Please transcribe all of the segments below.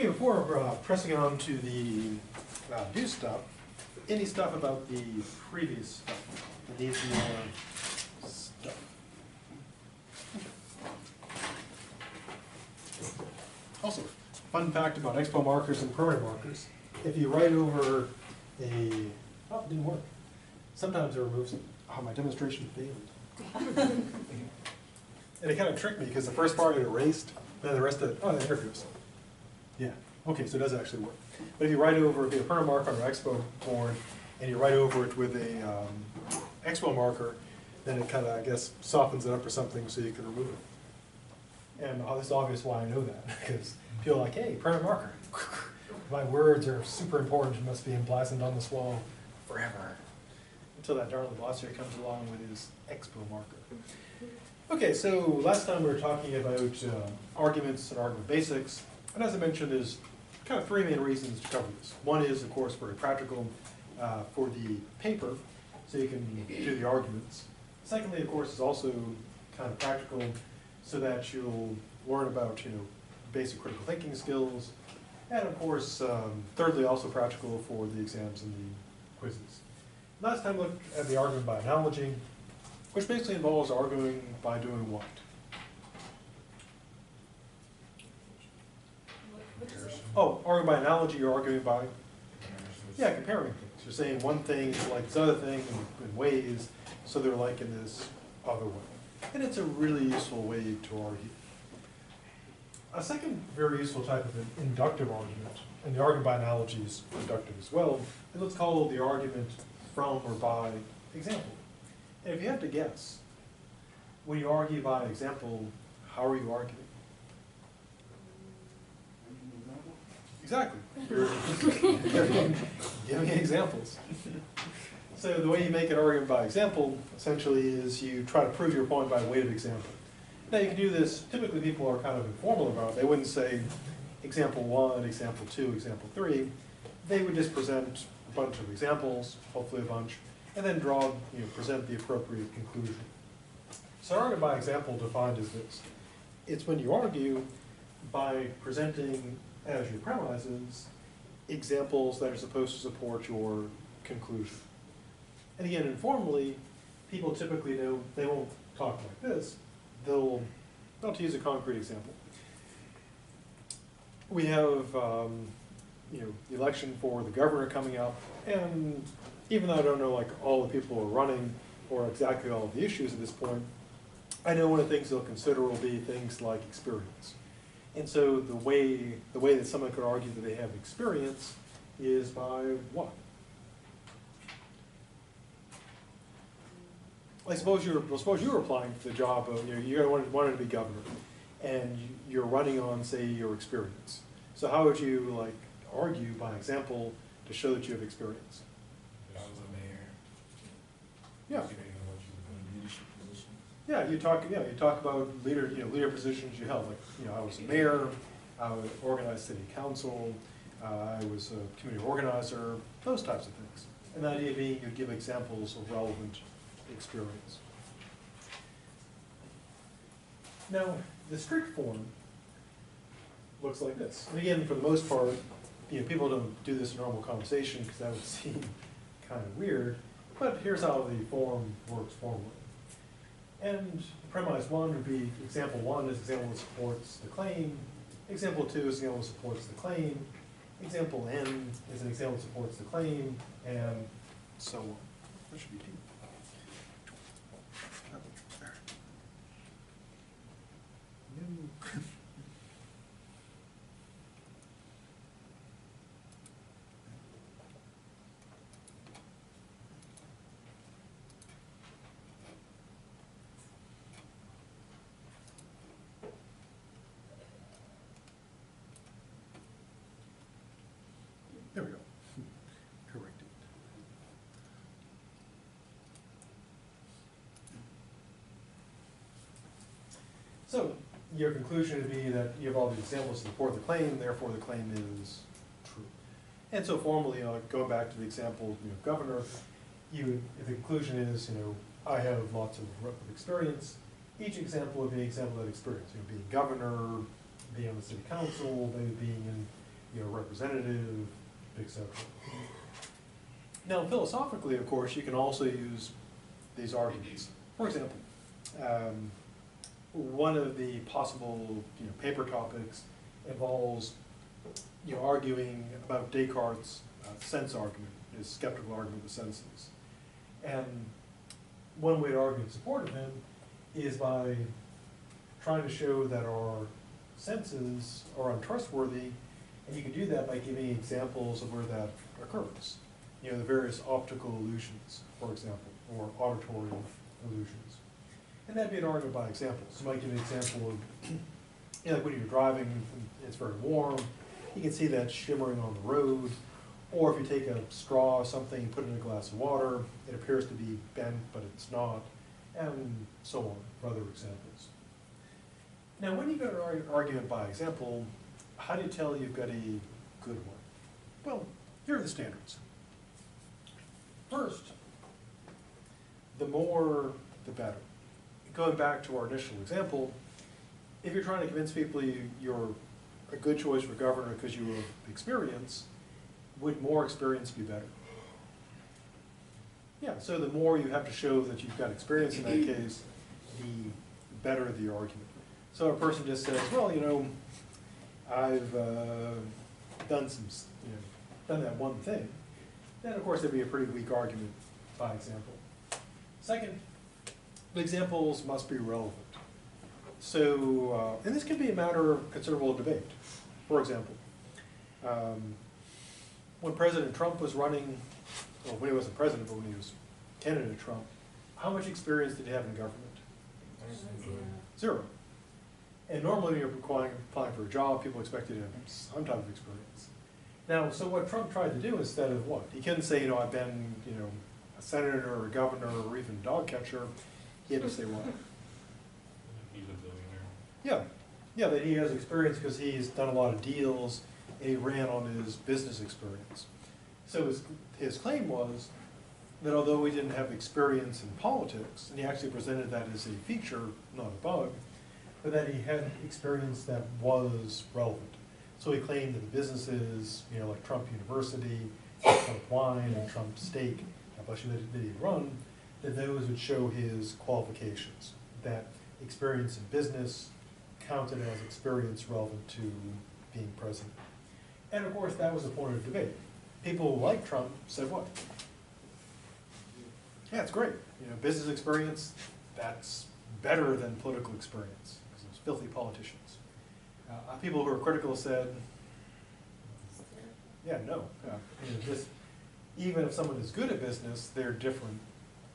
Okay, before pressing on to the new stuff, any stuff about the previous stuff that needs more stuff? Also, fun fact about expo markers and permanent markers. If you write over a, oh, it didn't work. Sometimes it removes it. Oh, my demonstration failed. And it kind of tricked me because the first part it erased, and then the rest of it, oh, there it goes. Yeah, okay, so it does actually work. But if you write over, if you have a permanent marker on your expo board, and you write over it with a expo marker, then it kind of, I guess, softens it up or something so you can remove it. And it's obvious why I know that, because people are like, hey, permanent marker. My words are super important and must be emblazoned on this wall forever. Until that darn glossary comes along with his expo marker. Okay, so last time we were talking about arguments and argument basics. And as I mentioned, there's kind of three main reasons to cover this. One is, of course, very practical for the paper, so you can do the arguments. Secondly, of course, is also kind of practical so that you'll learn about, basic critical thinking skills. And of course, thirdly, also practical for the exams and the quizzes. Last time we looked at the argument by analogy, which basically involves arguing by doing what? Oh, arguing by analogy, you're arguing by? Yeah, comparing things. You're saying one thing is like this other thing in ways, so they're like in this other way. And it's a really useful way to argue. A second very useful type of an inductive argument, and the argument by analogy is inductive as well, is what's called the argument from or by example. And if you have to guess, when you argue by example, how are you arguing? Exactly. You're giving examples. So the way you make an argument by example, essentially, is you try to prove your point by way of example. Now you can do this, typically people are kind of informal about it. They wouldn't say example 1, example 2, example 3. They would just present a bunch of examples, hopefully a bunch, and then present the appropriate conclusion. So argument by example defined as this. It's when you argue by presenting, as your premises, examples that are supposed to support your conclusion. And again, informally, people typically they won't talk like this. They'll use a concrete example. We have the election for the governor coming up, and even though I don't know all the people who are running or exactly all of the issues at this point, I know one of the things they'll consider will be things like experience. And so the way that someone could argue that they have experience is by what? Suppose you were applying for the job of, you wanted to be governor, and you're running on, say, your experience. So how would you argue by example to show that you have experience? That I was a mayor. Yeah. Leadership position. Yeah, you talk about leader positions you held. I was a mayor, I organized city council, I was a community organizer, those types of things. And the idea being you give examples of relevant experience. Now, the strict form looks like this. And again, for the most part, people don't do this in normal conversation because that would seem kind of weird. But here's how the form works formally. And premise 1 would be example 1 is example that supports the claim. Example 2 is example that supports the claim. Example N is an example that supports the claim, and so on. That should be T. No. There we go. Corrected. So your conclusion would be that you have all the examples to support the claim, therefore the claim is true. And so formally, going back to the example of governor, if the conclusion is, I have lots of experience, each example would be an example of that experience. Being governor, being on the city council, maybe being in representative, etc. Now, philosophically, of course, you can also use these arguments. For example, one of the possible paper topics involves arguing about Descartes' sense argument, his skeptical argument of the senses. And one way to argue in support of him is by trying to show that our senses are untrustworthy, and you can do that by giving examples of where that occurs. The various optical illusions, for example, or auditory illusions. And that'd be an argument by example. So you might give an example of, like when you're driving, it's very warm, you can see that shimmering on the road. Or if you take a straw or something, put it in a glass of water, it appears to be bent, but it's not, and so on, for other examples. Now, when you go to an argument by example, how do you tell you've got a good one? Well, here are the standards. First, the more, the better. Going back to our initial example, if you're trying to convince people you're a good choice for governor because you have experience, would more experience be better? Yeah, so the more you have to show that you've got experience in that case, the better the argument. So a person just says, well, I've done that one thing, then of course there'd be a pretty weak argument by example. Second, the examples must be relevant. So, and this can be a matter of considerable debate. For example, when President Trump was running, well, when he wasn't president, but when he was candidate Trump, how much experience did he have in government? Zero. And normally when you're applying for a job, people expect you to have some type of experience. Now, so what Trump tried to do instead of what? He couldn't say, I've been, a senator or a governor or even a dog catcher. He had to say what? He's a billionaire. Yeah. Yeah, that he has experience because he's done a lot of deals and he ran on his business experience. So his claim was that although he didn't have experience in politics, and he actually presented that as a feature, not a bug, but that he had experience that was relevant. So he claimed that the businesses, like Trump University, Trump Wine, and Trump Steak, that he'd run, that those would show his qualifications, that experience in business counted as experience relevant to being president. And of course, that was a point of debate. People like Trump said what? Yeah, it's great. Business experience, that's better than political experience, because those filthy politicians. People who are critical said, yeah, no. Even if someone is good at business, they're different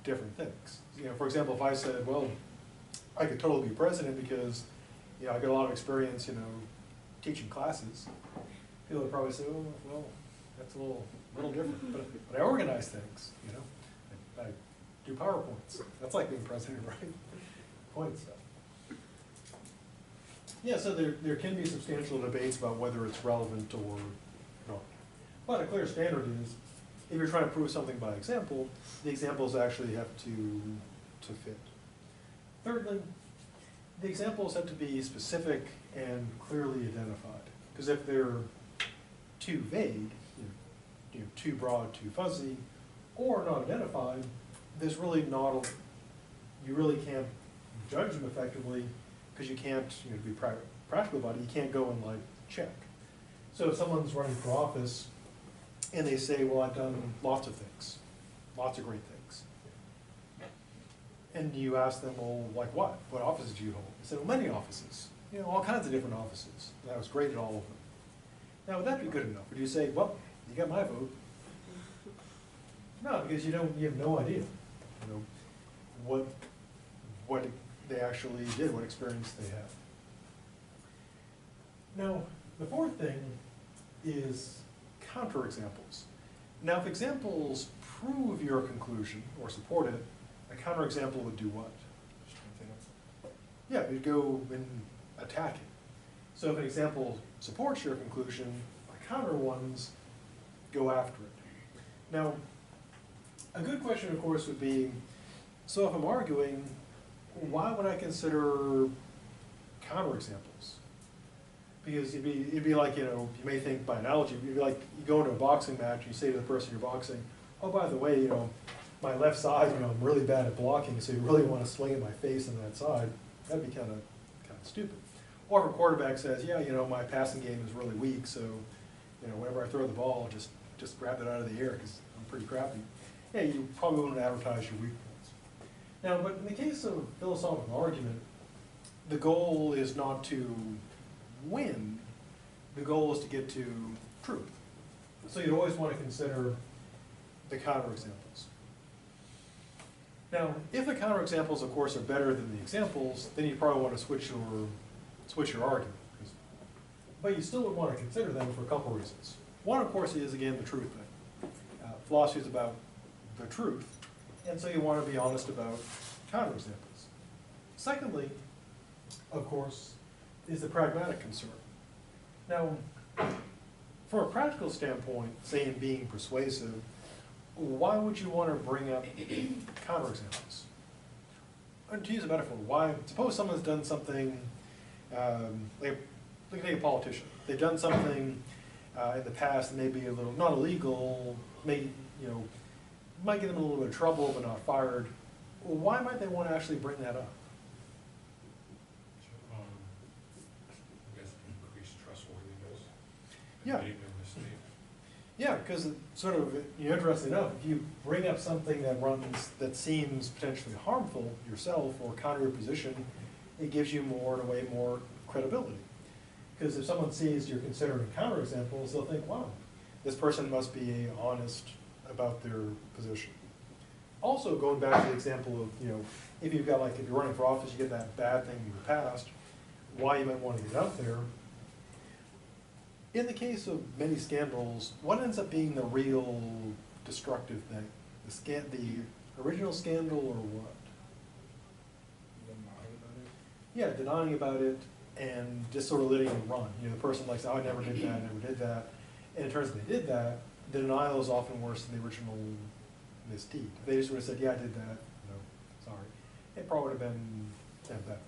things. For example, if I said, well, I could totally be president because I got a lot of experience, teaching classes, people would probably say, oh, well, that's a little different. But I organize things, I do PowerPoints. That's like being president, right? Point stuff. Yeah, so there can be substantial debates about whether it's relevant or not. But a clear standard is, if you're trying to prove something by example, the examples actually have to fit. Thirdly, the examples have to be specific and clearly identified. Because if they're too vague, too broad, too fuzzy, or not identified, there's really you really can't judge them effectively because you can't, to be practical about it, you can't go and check. So if someone's running for office and they say, well, I've done lots of things, lots of great things. And you ask them, well, like what? What offices do you hold? They said, well, many offices, all kinds of different offices. And I was great at all of them. Now, would that be good enough? Would you say, well, you got my vote? No, because you have no idea, what they actually did, what experience they have. Now, the fourth thing is counterexamples. Now, if examples prove your conclusion or support it, a counterexample would do what? Yeah, it'd go and attack it. So if an example supports your conclusion, the counter ones go after it. Now, a good question, of course, would be, so if I'm arguing, why would I consider counterexamples? Because it'd be like, you may think by analogy, it'd be like you go into a boxing match, you say to the person you're boxing, oh, by the way, my left side, I'm really bad at blocking, so you really want to swing at my face on that side. That'd be kind of stupid. Or if a quarterback says, yeah, my passing game is really weak, so, whenever I throw the ball, just grab it out of the air because I'm pretty crappy. Yeah, you probably wouldn't advertise your weak points. Now, but in the case of philosophical argument, the goal is not to win, the goal is to get to truth. So you'd always want to consider the counterexamples. Now, if the counterexamples, of course, are better than the examples, then you probably want to switch your argument. But you still would want to consider them for a couple reasons. One, of course, is, again, the truth thing. Philosophy is about the truth, and so you want to be honest about counterexamples. Secondly, of course, is the pragmatic concern. Now, from a practical standpoint, say in being persuasive, why would you want to bring up counterexamples? And to use a metaphor, suppose someone's done something, like take a politician. They've done something in the past that may be a little, not illegal, might get them in a little bit of trouble but not fired. Well, why might they want to actually bring that up? I guess increase trustworthiness. Yeah. Maybe a mistake. Yeah, because sort of, interesting enough, if you bring up something that seems potentially harmful yourself or counter your position, it gives you more, in a way, more credibility. Because if someone sees you're considering counterexamples, they'll think, wow, this person must be honest about their position. Also, going back to the example of, if you've got if you're running for office, you get that bad thing in your past, why you might want to get out there. In the case of many scandals, what ends up being the real destructive thing? The original scandal or what? Yeah, denying about it and just sort of letting it run. The person likes, oh, I never did that, I never did that. And it turns out they did that. The denial is often worse than the original misdeed. If they just would have said, yeah, I did that, sorry, it probably would have been better.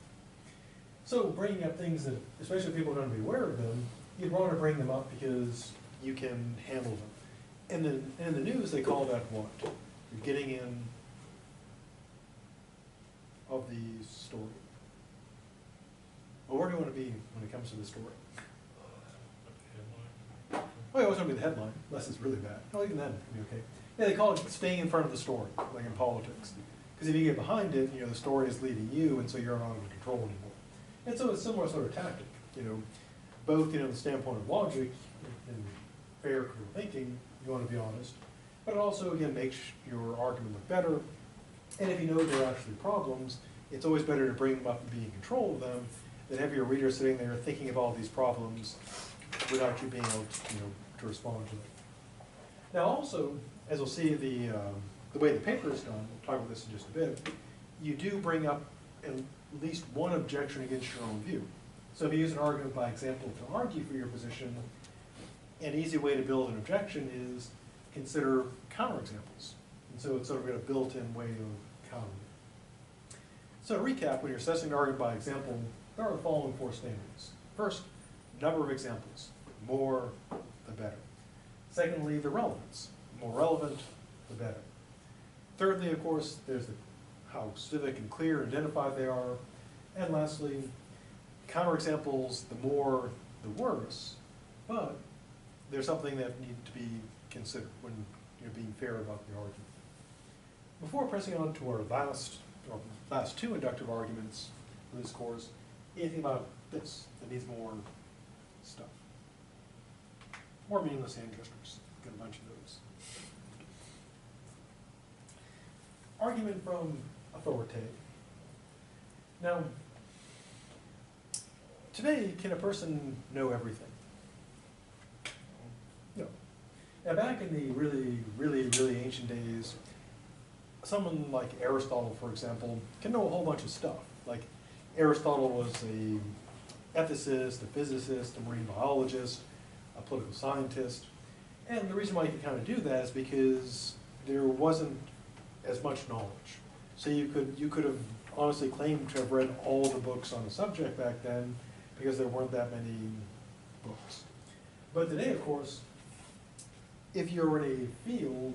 So bringing up things that, especially if people are going to be aware of them, you'd want to bring them up because you can handle them. In the news, they call that what? You're getting in of the story. Well, where do you want to be when it comes to the story? Headline. Oh, you always want to be the headline, unless it's really bad. Oh, even then, it'd be okay. Yeah, they call it staying in front of the story, like in politics. Because if you get behind it, the story is leading you, and so you're not under control anymore. And so it's a similar sort of tactic, both, the standpoint of logic and fair critical thinking, you want to be honest, but it also, again, makes your argument look better. And if you know there are actually problems, it's always better to bring them up and be in control of them than have your reader sitting there thinking of all these problems without you being able to respond to them. Now also, as we'll see the way the paper is done, we'll talk about this in just a bit, you do bring up at least one objection against your own view. So if you use an argument by example to argue for your position, an easy way to build an objection is consider counterexamples. And so it's sort of a built-in way of countering. So to recap, when you're assessing an argument by example, there are the following 4 standards. First, number of examples. More, the better. Secondly, the relevance. The more relevant, the better. Thirdly, of course, there's how specific and clear and identified they are. And lastly, counterexamples, the more, the worse, but there's something that needs to be considered when you're being fair about the argument. Before pressing on to our last 2 inductive arguments for this course, anything about this that needs more stuff? More meaningless hand gestures. Got a bunch of those. Argument from authority. Now, today, can a person know everything? No. Now, back in the really ancient days, someone like Aristotle, for example, can know a whole bunch of stuff. Like, Aristotle was a ethicist, a physicist, a marine biologist, a political scientist. And the reason why you could kind of do that is because there wasn't as much knowledge. So you could have honestly claimed to have read all the books on the subject back then because there weren't that many books. But today, of course, if you're in a field,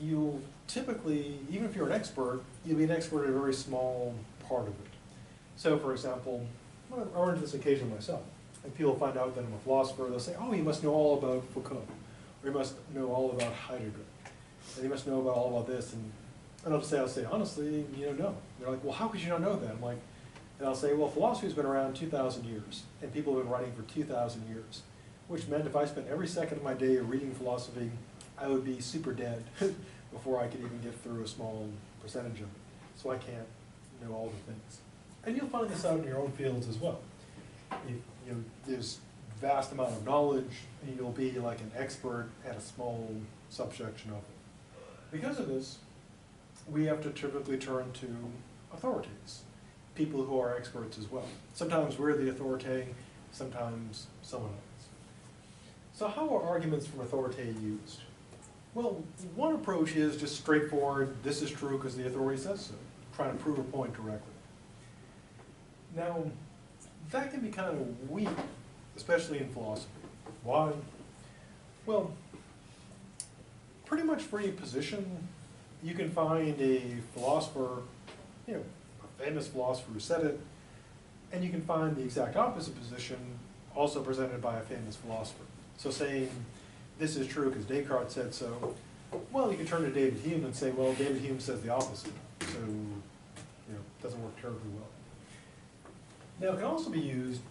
you'll typically, even if you're an expert, you'll be an expert at a very small part of it. So, for example, I run into this occasion myself, and people find out that I'm a philosopher, they'll say, oh, you must know all about Foucault, or you must know all about Heidegger, and you must know about all about this, and I'll say, honestly, you don't know. They're like, well, how could you not know that? I'm like, and I'll say, well, philosophy's been around 2,000 years, and people have been writing for 2,000 years, which meant if I spent every second of my day reading philosophy, I would be super dead before I could even get through a small percentage of it. So I can't know all the things. And you'll find this out in your own fields as well. There's vast amount of knowledge, and you'll be like an expert at a small subsection of it. Because of this, we have to typically turn to authorities, people who are experts as well. Sometimes we're the authority, sometimes someone else. So how are arguments from authority used? Well, one approach is just straightforward, this is true because the authority says so, trying to prove a point directly. Now, that can be kind of weak, especially in philosophy. Why? Well, pretty much for any position, you can find a philosopher, a famous philosopher who said it, and you can find the exact opposite position also presented by a famous philosopher. So saying, this is true because Descartes said so, well, you can turn to David Hume and say, well, David Hume says the opposite, so it doesn't work terribly well. Now, it can also be used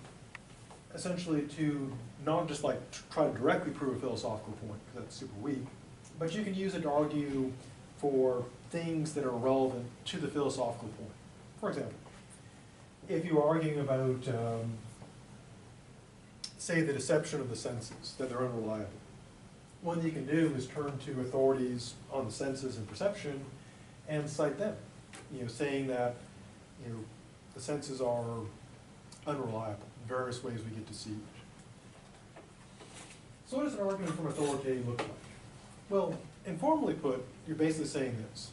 essentially to not just like try to directly prove a philosophical point, because that's super weak, but you can use it to argue for things that are relevant to the philosophical point. For example, if you are arguing about, say, the deception of the senses, that they're unreliable, one thing you can do is turn to authorities on the senses and perception and cite them, saying that the senses are unreliable, in various ways we get deceived. So what does an argument from authority look like? Well, informally put, you're basically saying this.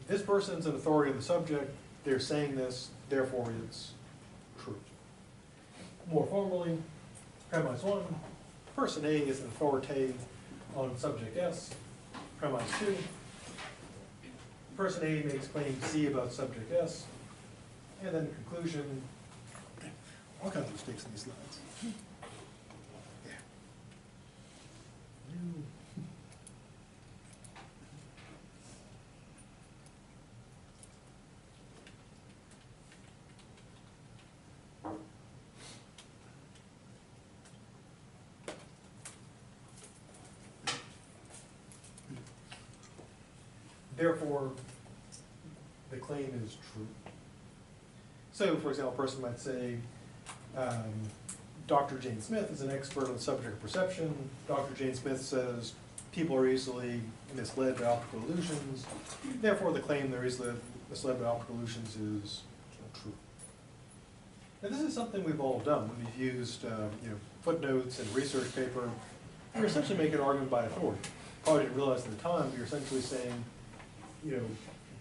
This person's an authority on the subject, they're saying this, therefore it's true. More formally, premise 1, person A is an authority on subject S. Premise 2, person A makes claim C about subject S. And then in conclusion, all kinds of mistakes in these slides. Yeah. Therefore, the claim is true. So, for example, a person might say, Dr. Jane Smith is an expert on the subject of perception. Dr. Jane Smith says people are easily misled by optical illusions. Therefore, the claim they're easily misled by optical illusions is true. Now, this is something we've all done when we've used footnotes and research paper. You're essentially making an argument by authority. Probably didn't realize at the time, but you're essentially saying,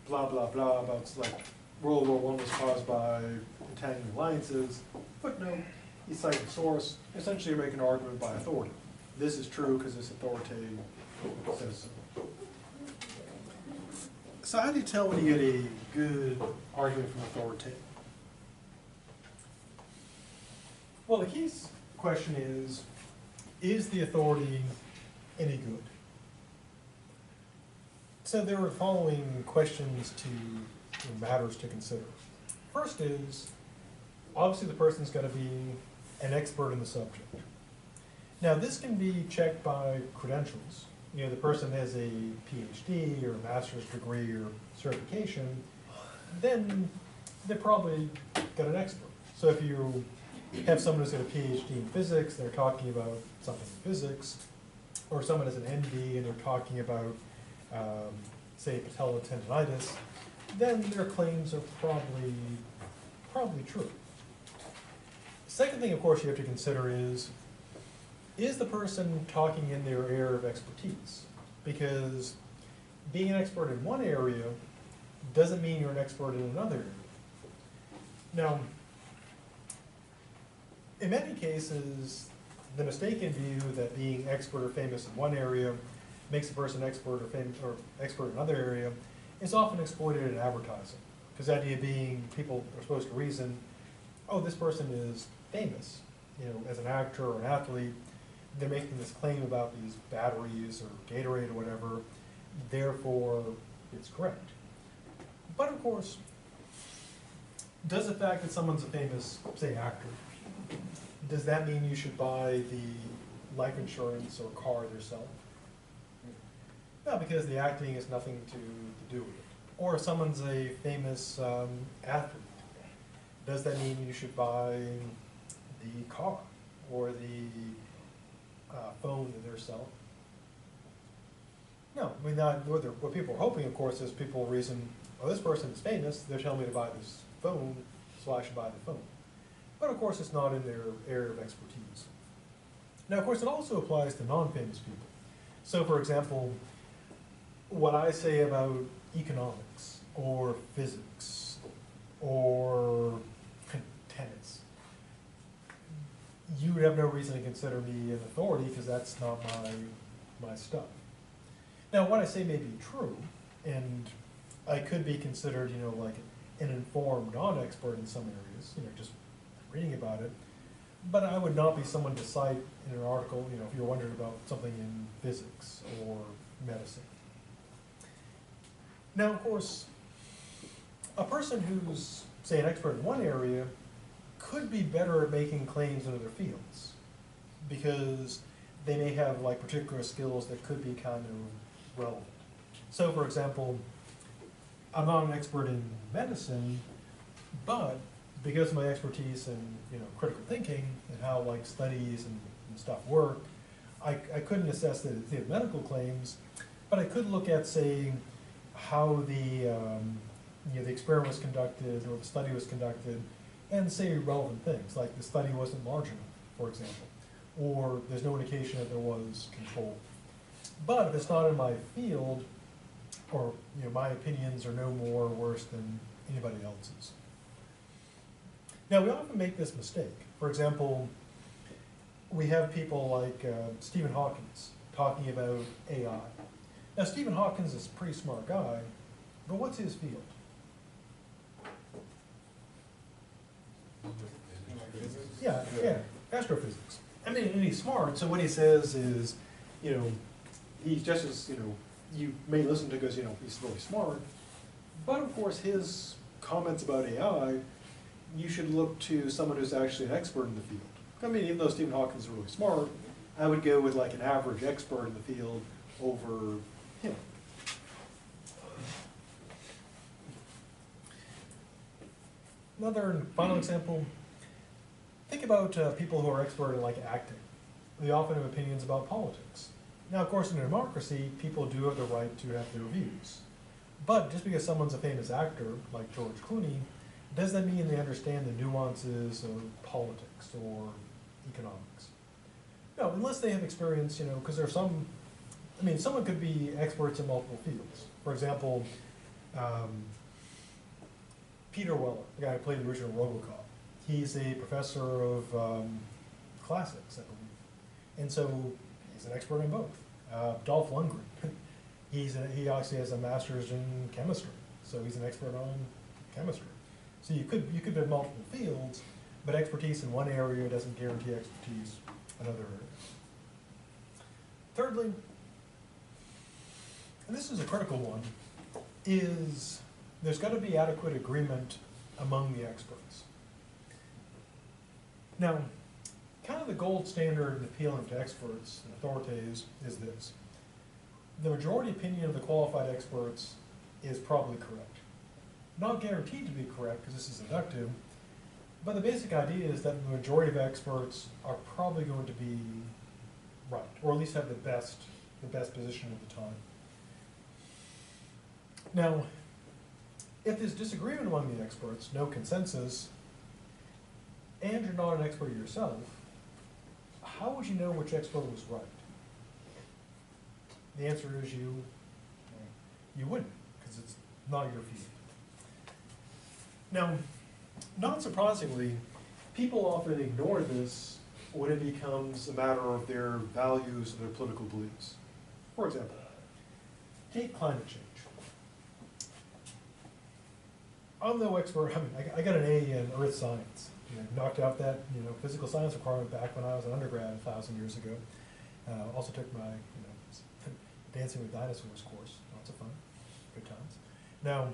blah, blah, blah about like World War I was caused by entangling alliances. Footnote, you cite the source. Essentially, you're making an argument by authority. This is true because this authority says so. So how do you tell when you get a good argument from authority? Well, the key question is the authority any good? So there are the following questions matters to consider. First is, obviously the person's got to be an expert in the subject. Now this can be checked by credentials. The person has a PhD or a master's degree or certification, then they're probably got an expert. So if you have someone who's got a PhD in physics, they're talking about something in physics, or someone has an MD and they're talking about say patellotendinitis, then their claims are probably true. Second thing, of course, you have to consider is the person talking in their area of expertise? Because being an expert in one area doesn't mean you're an expert in another area. Now, in many cases, the mistaken view that being expert or famous in one area makes a person expert or famous or expert in another area is often exploited in advertising. Because the idea being people are supposed to reason, oh, this person is famous, as an actor or an athlete. They're making this claim about these batteries or Gatorade or whatever, therefore it's correct. But of course, does the fact that someone's a famous, say, actor, does that mean you should buy the life insurance or car they're selling? No, because the acting has nothing to do with it. Or if someone's a famous athlete, does that mean you should buy the car or the phone that they're selling? No, I mean, what people are hoping, of course, is people reason, oh, this person is famous, they're telling me to buy this phone, so I should buy the phone. But of course, it's not in their area of expertise. Now, of course, it also applies to non-famous people. So, for example, what I say about economics or physics or tennis, you would have no reason to consider me an authority because that's not my stuff. Now, what I say may be true, and I could be considered, like an informed non-expert in some areas, just reading about it, but I would not be someone to cite in an article, if you're wondering about something in physics or medicine. Now, of course, a person who's, say, an expert in one area could be better at making claims in other fields because they may have particular skills that could be kind of relevant. So, for example, I'm not an expert in medicine, but because of my expertise in critical thinking and how studies and stuff work, I couldn't assess the medical claims, but I could look at, say, how the experiment was conducted or the study was conducted, and say relevant things like the study wasn't marginal, for example, or there's no indication that there was control. But if it's not in my field, or my opinions are no more or worse than anybody else's. Now, we often make this mistake. For example, we have people like Stephen Hawking talking about AI. Now, Stephen Hawking is a pretty smart guy, but what's his field? Yeah, astrophysics. I mean, and he's smart, so what he says is, he's just as, you may listen to because, he's really smart, but of course his comments about AI, you should look to someone who's actually an expert in the field. I mean, even though Stephen Hawking is really smart, I would go with an average expert in the field over him. Another and final example, think about people who are expert in acting. They often have opinions about politics. Now, of course, in a democracy, people do have the right to have their views. But just because someone's a famous actor, like George Clooney, does that mean they understand the nuances of politics or economics? No, unless they have experience, because there's someone could be experts in multiple fields. For example, Peter Weller, the guy who played the original RoboCop, he's a professor of classics, I believe. And so he's an expert in both. Dolph Lundgren, he actually has a master's in chemistry, so he's an expert on chemistry. So you could have multiple fields, but expertise in one area doesn't guarantee expertise in other areas. Thirdly, and this is a critical one, is there's got to be adequate agreement among the experts. Now, kind of the gold standard in appealing to experts and authorities is this. The majority opinion of the qualified experts is probably correct. Not guaranteed to be correct, because this is deductive, but the basic idea is that the majority of experts are probably going to be right, or at least have the best position at the time. Now, if there's disagreement among the experts, no consensus, and you're not an expert yourself, how would you know which expert was right? The answer is you wouldn't, because it's not your field. Now, not surprisingly, people often ignore this when it becomes a matter of their values and their political beliefs. For example, take climate change. I'm no expert. I mean, I got an A in earth science. Knocked out that physical science requirement back when I was an undergrad 1,000 years ago. Also took my Dancing with Dinosaurs course. Lots of fun, good times. Now,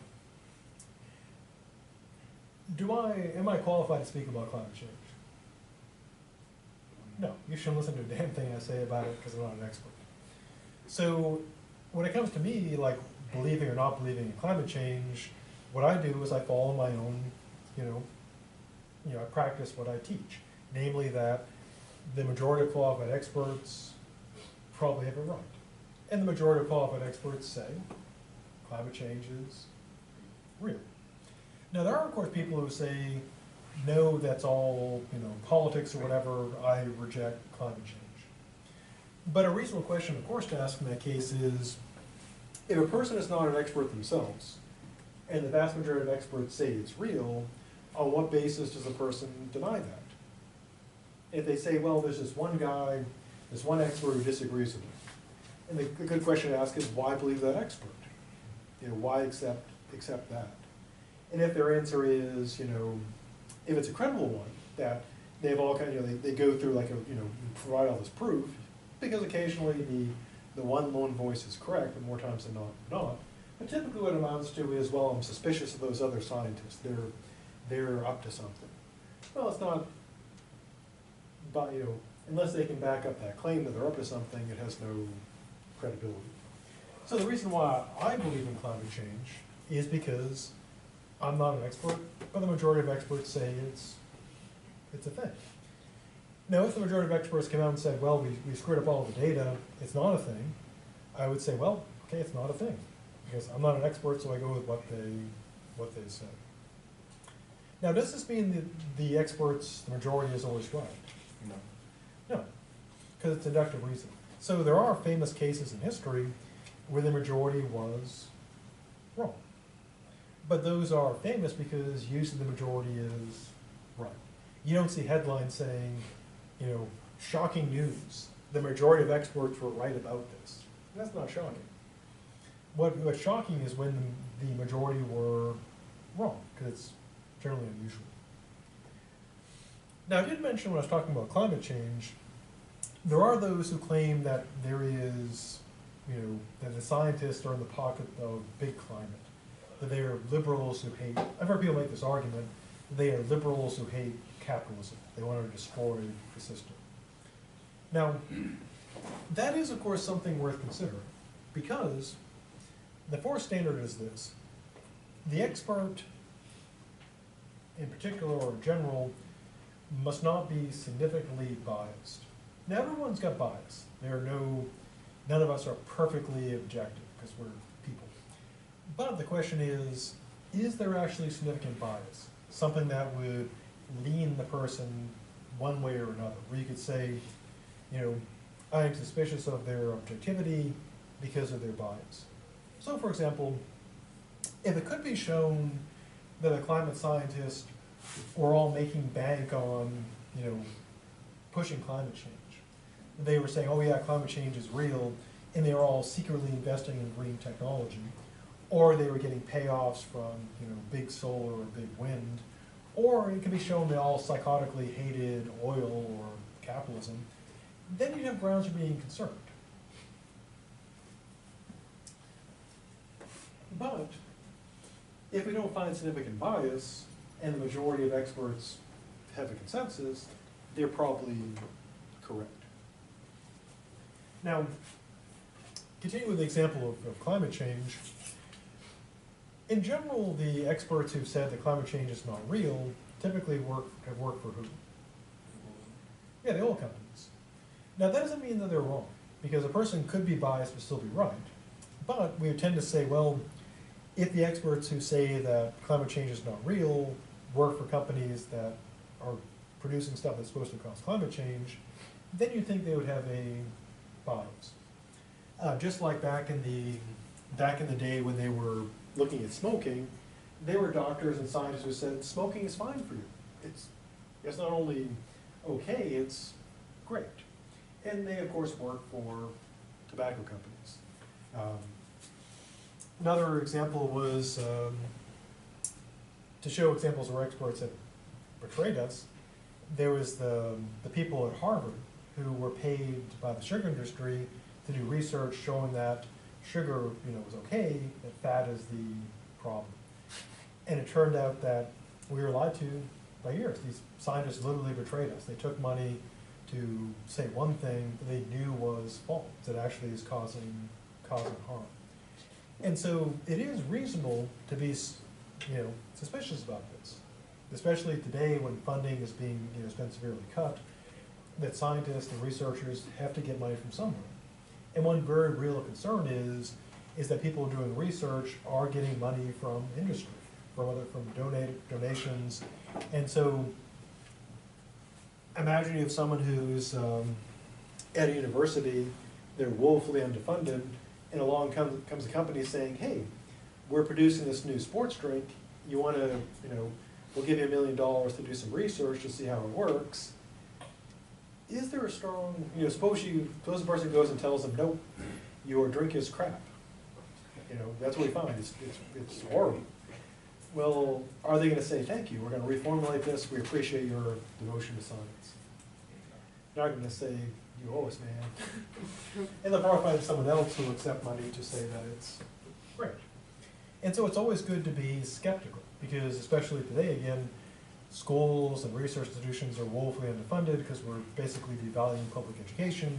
am I qualified to speak about climate change? No, you shouldn't listen to a damn thing I say about it because I'm not an expert. So when it comes to me, like believing or not believing in climate change, what I do is I follow my own, I practice what I teach. Namely that the majority of qualified experts probably have it right. And the majority of qualified experts say climate change is real. Now there are of course people who say, no, that's all politics or whatever, I reject climate change. But a reasonable question of course to ask in that case is, if a person is not an expert themselves, and the vast majority of experts say it's real, on what basis does a person deny that? If they say, well, there's this one guy, this one expert who disagrees with it. And the good question to ask is, why believe that expert? Why accept that? And if their answer is, if it's a credible one, that they have all kind of, they go through like provide all this proof, because occasionally the one lone voice is correct, but more times than not. But typically what it amounts to is, well, I'm suspicious of those other scientists. They're up to something. Well, it's not, but unless they can back up that claim that they're up to something, it has no credibility. So the reason why I believe in climate change is because I'm not an expert, but the majority of experts say it's a thing. Now, if the majority of experts came out and said, well, we screwed up all the data, it's not a thing, I would say, well, okay, it's not a thing. Because I'm not an expert, so I go with what they say. Now, does this mean that the experts, the majority, is always right? No, because it's inductive reasoning. So there are famous cases in history where the majority was wrong. But those are famous because usually the majority is right. You don't see headlines saying, shocking news, the majority of experts were right about this. That's not shocking. What's shocking is when the majority were wrong, because it's generally unusual. Now, I did mention when I was talking about climate change, there are those who claim that there is, that the scientists are in the pocket of big climate, that they are liberals who hate, I've heard people make this argument, that they are liberals who hate capitalism. They want to destroy the system. Now, that is, of course, something worth considering, because the fourth standard is this. The expert, in particular or in general, must not be significantly biased. Now, everyone's got bias. None of us are perfectly objective, because we're people. But the question is there actually significant bias? Something that would lean the person one way or another, where you could say, I am suspicious of their objectivity because of their bias. So, for example, if it could be shown that the climate scientists were all making bank on, pushing climate change, they were saying, oh yeah, climate change is real, and they were all secretly investing in green technology, or they were getting payoffs from, big solar or big wind, or it could be shown they all psychotically hated oil or capitalism, then you'd have grounds for being concerned. But if we don't find significant bias, and the majority of experts have a consensus, they're probably correct. Now, continuing with the example of climate change, in general, the experts who've said that climate change is not real typically have worked for who? Yeah, the oil companies. Now, that doesn't mean that they're wrong, because a person could be biased but still be right. But we tend to say, well, if the experts who say that climate change is not real work for companies that are producing stuff that's supposed to cause climate change, then you'd think they would have a bias. Just like back in the day when they were looking at smoking, there were doctors and scientists who said smoking is fine for you. It's not only okay, it's great. And they, of course, work for tobacco companies. Another example was, to show examples where experts have betrayed us, there was the people at Harvard who were paid by the sugar industry to do research showing that sugar, was okay, that fat is the problem. And it turned out that we were lied to by years. These scientists literally betrayed us. They took money to say one thing that they knew was false, that actually is causing harm. And so it is reasonable to be, suspicious about this, especially today when funding is being, has been severely cut, that scientists and researchers have to get money from somewhere. And one very real concern is that people doing research are getting money from industry, from donations. And so imagine you have someone who's at a university, they're woefully underfunded, and along comes a company saying, hey, we're producing this new sports drink, you want to, we'll give you $1 million to do some research to see how it works. Is there a strong, suppose a person goes and tells them, nope, your drink is crap. That's what we find, it's horrible. Well, are they going to say, thank you, we're going to reformulate this, we appreciate your devotion to science? They're not going to say, you owe us, man. And they'll probably find someone else who will accept money to say that it's great. And so it's always good to be skeptical, because especially today, again, schools and research institutions are woefully underfunded because we're basically devaluing public education.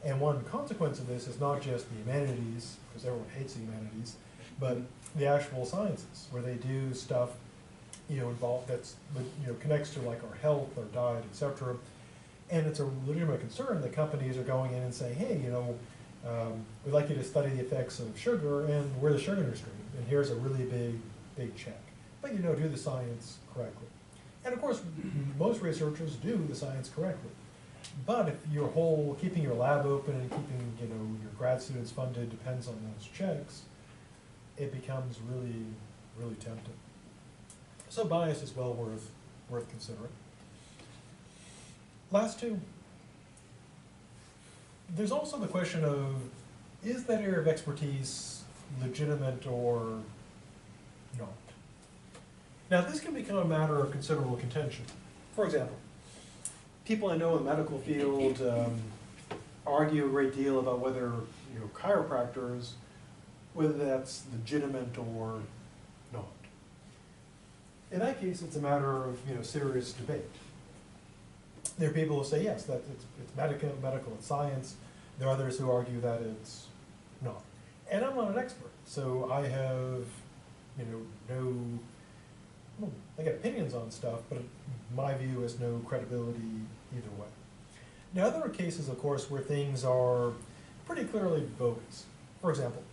And one consequence of this is not just the humanities, because everyone hates the humanities, but the actual sciences, where they do stuff, involved that's, connects to like our health, our diet, etc. And it's a legitimate concern that companies are going in and saying, hey, we'd like you to study the effects of sugar, and we're the sugar industry, and here's a really big check. But do the science correctly. And of course, most researchers do the science correctly. But if your whole, keeping your lab open and keeping, your grad students funded depends on those checks, it becomes really, really tempting. So bias is well worth considering. Last two. There's also the question of, is that area of expertise legitimate or not? Now, this can become a matter of considerable contention. For example, people I know in the medical field argue a great deal about whether, chiropractors, whether that's legitimate or not. In that case, it's a matter of, serious debate. There are people who say, yes, that it's medical, it's science. There are others who argue that it's not. And I'm not an expert, so I have, I get opinions on stuff, but my view has no credibility either way. Now, there are cases, of course, where things are pretty clearly bogus. For example,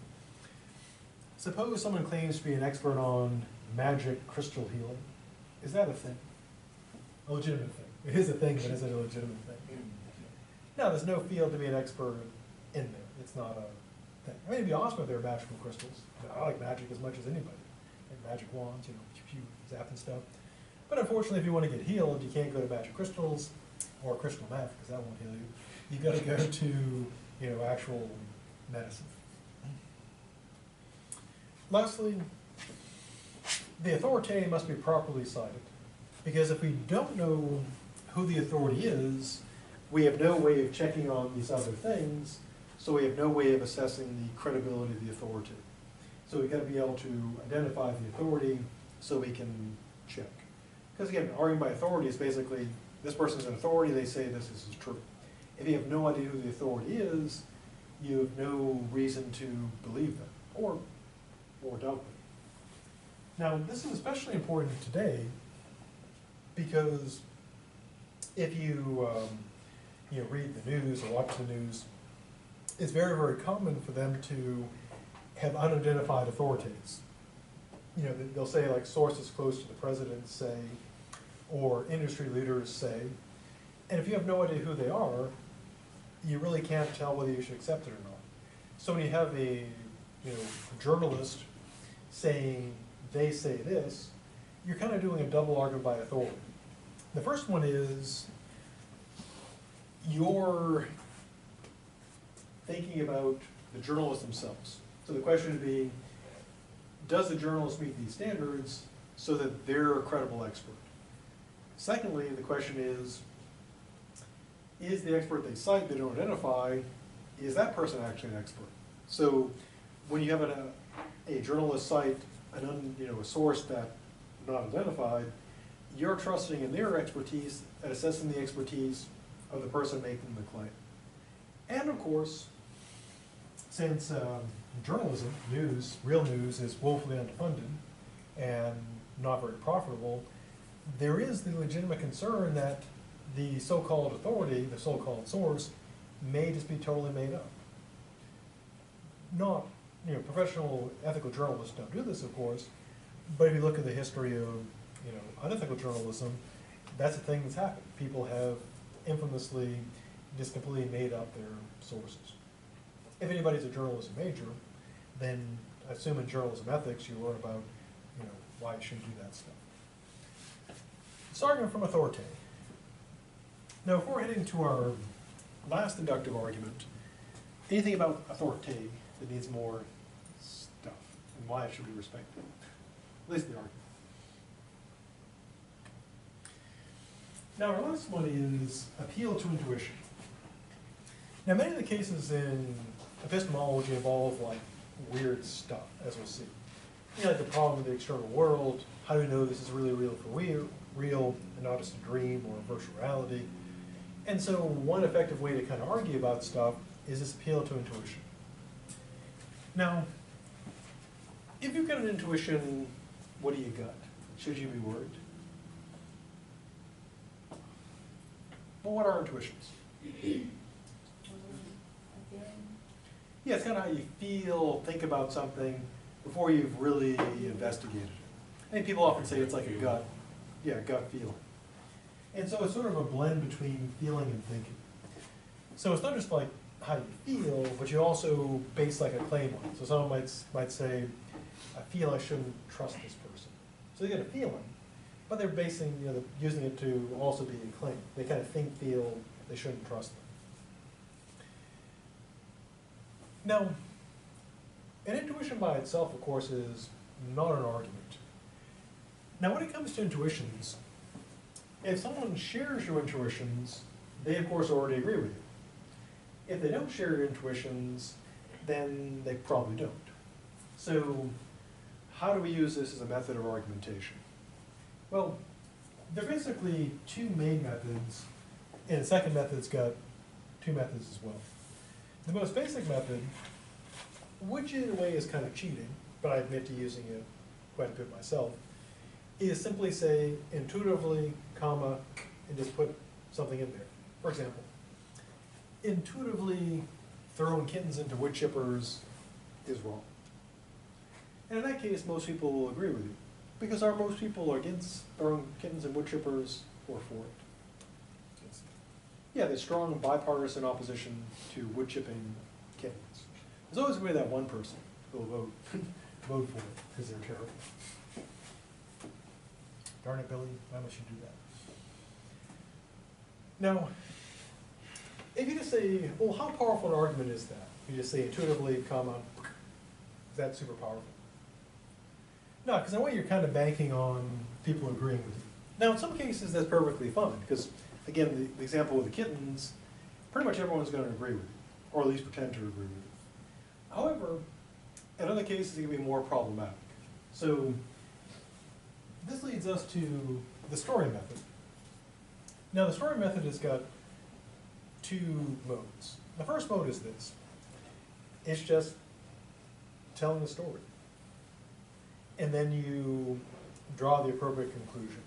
suppose someone claims to be an expert on magic crystal healing. Is that a thing? A legitimate thing. It is a thing, but is it a legitimate thing? No, there's no field to be an expert in there. It's not a thing. I mean, it'd be awesome if there were magical crystals. I like magic as much as anybody. Like magic wands, zap and stuff. But unfortunately, if you want to get healed, you can't go to magic crystals or crystal meth, because that won't heal you. You've got to go to, actual medicine. Lastly, the authority must be properly cited, because if we don't know who the authority is, we have no way of checking on these other things, so we have no way of assessing the credibility of the authority. So we've got to be able to identify the authority so we can check. Because again, arguing by authority is basically, this person's an authority, they say this is true. If you have no idea who the authority is, you have no reason to believe them, or doubt them. Now, this is especially important today because if you read the news or watch the news, it's very, very common for them to have unidentified authorities. They'll say like sources close to the president say, or industry leaders say, and if you have no idea who they are, you really can't tell whether you should accept it or not. So when you have a journalist saying they say this, you're kind of doing a double argument by authority. The first one is you're thinking about the journalists themselves. So the question would be, does the journalist meet these standards so that they're a credible expert? Secondly, the question is the expert they cite, they don't identify, is that person actually an expert? So when you have a journalist cite a source that not identified, you're trusting in their expertise and assessing the expertise of the person making the claim. And of course, since journalism, news, real news, is woefully underfunded and not very profitable, there is the legitimate concern that the so-called authority, the so-called source, may just be totally made up. Not, professional ethical journalists don't do this, of course, but if you look at the history of, unethical journalism, that's a thing that's happened. People have infamously just completely made up their sources. If anybody's a journalism major, then I assume in journalism ethics you learn about, why you shouldn't do that stuff. Starting from authority. Now, if we're heading to our last inductive argument, anything about authority that needs more stuff and why it should be respected, at least the argument. Now, our last one is appeal to intuition. Now, many of the cases in epistemology involve weird stuff, as we'll see. Like the problem of the external world. How do we know this is really real for real and not just a dream or a virtual reality? And so one effective way to kind of argue about stuff is this appeal to intuition. Now, if you've got an intuition, what do you got? Should you be worried? Well, what are intuitions? Yeah, it's kind of how you feel, think about something before you've really investigated it. I think people often say it's like a gut feeling. And so it's sort of a blend between feeling and thinking. So it's not just like how you feel, but you also base like a claim on it. So someone might say, I feel I shouldn't trust this person. So they get a feeling, but they're basing, using it to also be a claim. They kind of feel they shouldn't trust them. Now, an intuition by itself, of course, is not an argument. Now, when it comes to intuitions, if someone shares your intuitions, they, of course, already agree with you. If they don't share your intuitions, then they probably don't. So, how do we use this as a method of argumentation? Well, there are basically two main methods, and the second method's got two methods as well. The most basic method, which in a way is kind of cheating, but I admit to using it quite a bit myself, is simply say intuitively, comma, and just put something in there. For example, intuitively throwing kittens into wood chippers is wrong. And in that case, most people will agree with you, because are most people against throwing kittens in wood chippers or for it? Yeah, there's strong bipartisan opposition to wood chipping kittens. There's always going to be that one person who will vote for it because they're terrible. Darn it, Billy, why must you do that? Now, if you just say, well, how powerful an argument is that? You just say intuitively, comma, is that super powerful? No, because in a way you're kind of banking on people agreeing with you. Now, in some cases that's perfectly fine, because again, the example with the kittens, pretty much everyone's going to agree with you, or at least pretend to agree with you. However, in other cases it can be more problematic. So this leads us to the story method. Now the story method has got two modes. The first mode is this. It's just telling a story. And then you draw the appropriate conclusion.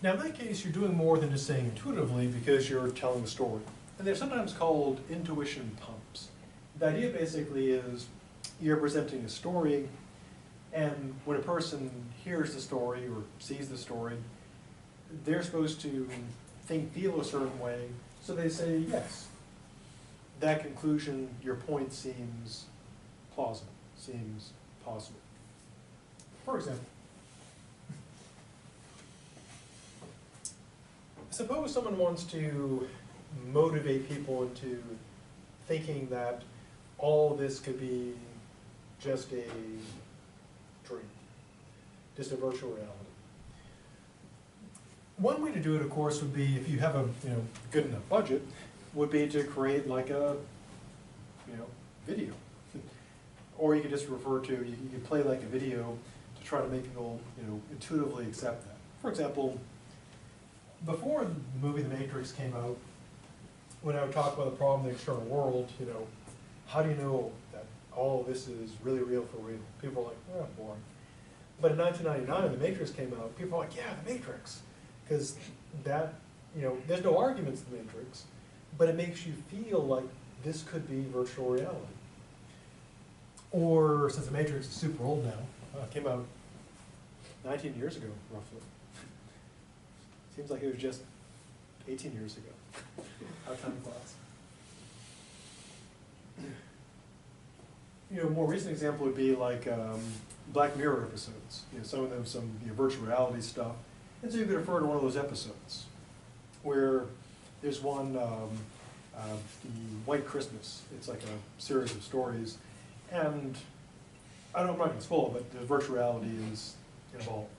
Now in that case, you're doing more than just saying intuitively because you're telling a story. And they're sometimes called intuition pumps. The idea basically is you're presenting a story, and when a person hears the story or sees the story, they're supposed to feel a certain way, so they say, yes, that conclusion, your point seems plausible, seems possible. For example, suppose someone wants to motivate people into thinking that all this could be just a dream, just a virtual reality. One way to do it, of course, would be, if you have a good enough budget, would be to create like a video. Or you could just refer to, you could play like a video to try to make people intuitively accept that. For example, before the movie The Matrix came out, when I would talk about the problem in the external world, how do you know that all of this is really real for real? People are like, oh, boring. But in 1999, when The Matrix came out, people were like, yeah, The Matrix. Because that, there's no arguments in The Matrix, but it makes you feel like this could be virtual reality. Or, since The Matrix is super old now, came out 19 years ago, roughly. Seems like it was just 18 years ago. How time flies. A more recent example would be like Black Mirror episodes. Some of them some virtual reality stuff. And so you could refer to one of those episodes where there's one, the White Christmas. It's like a series of stories. And I'm not going to spoil it, but the virtual reality is involved.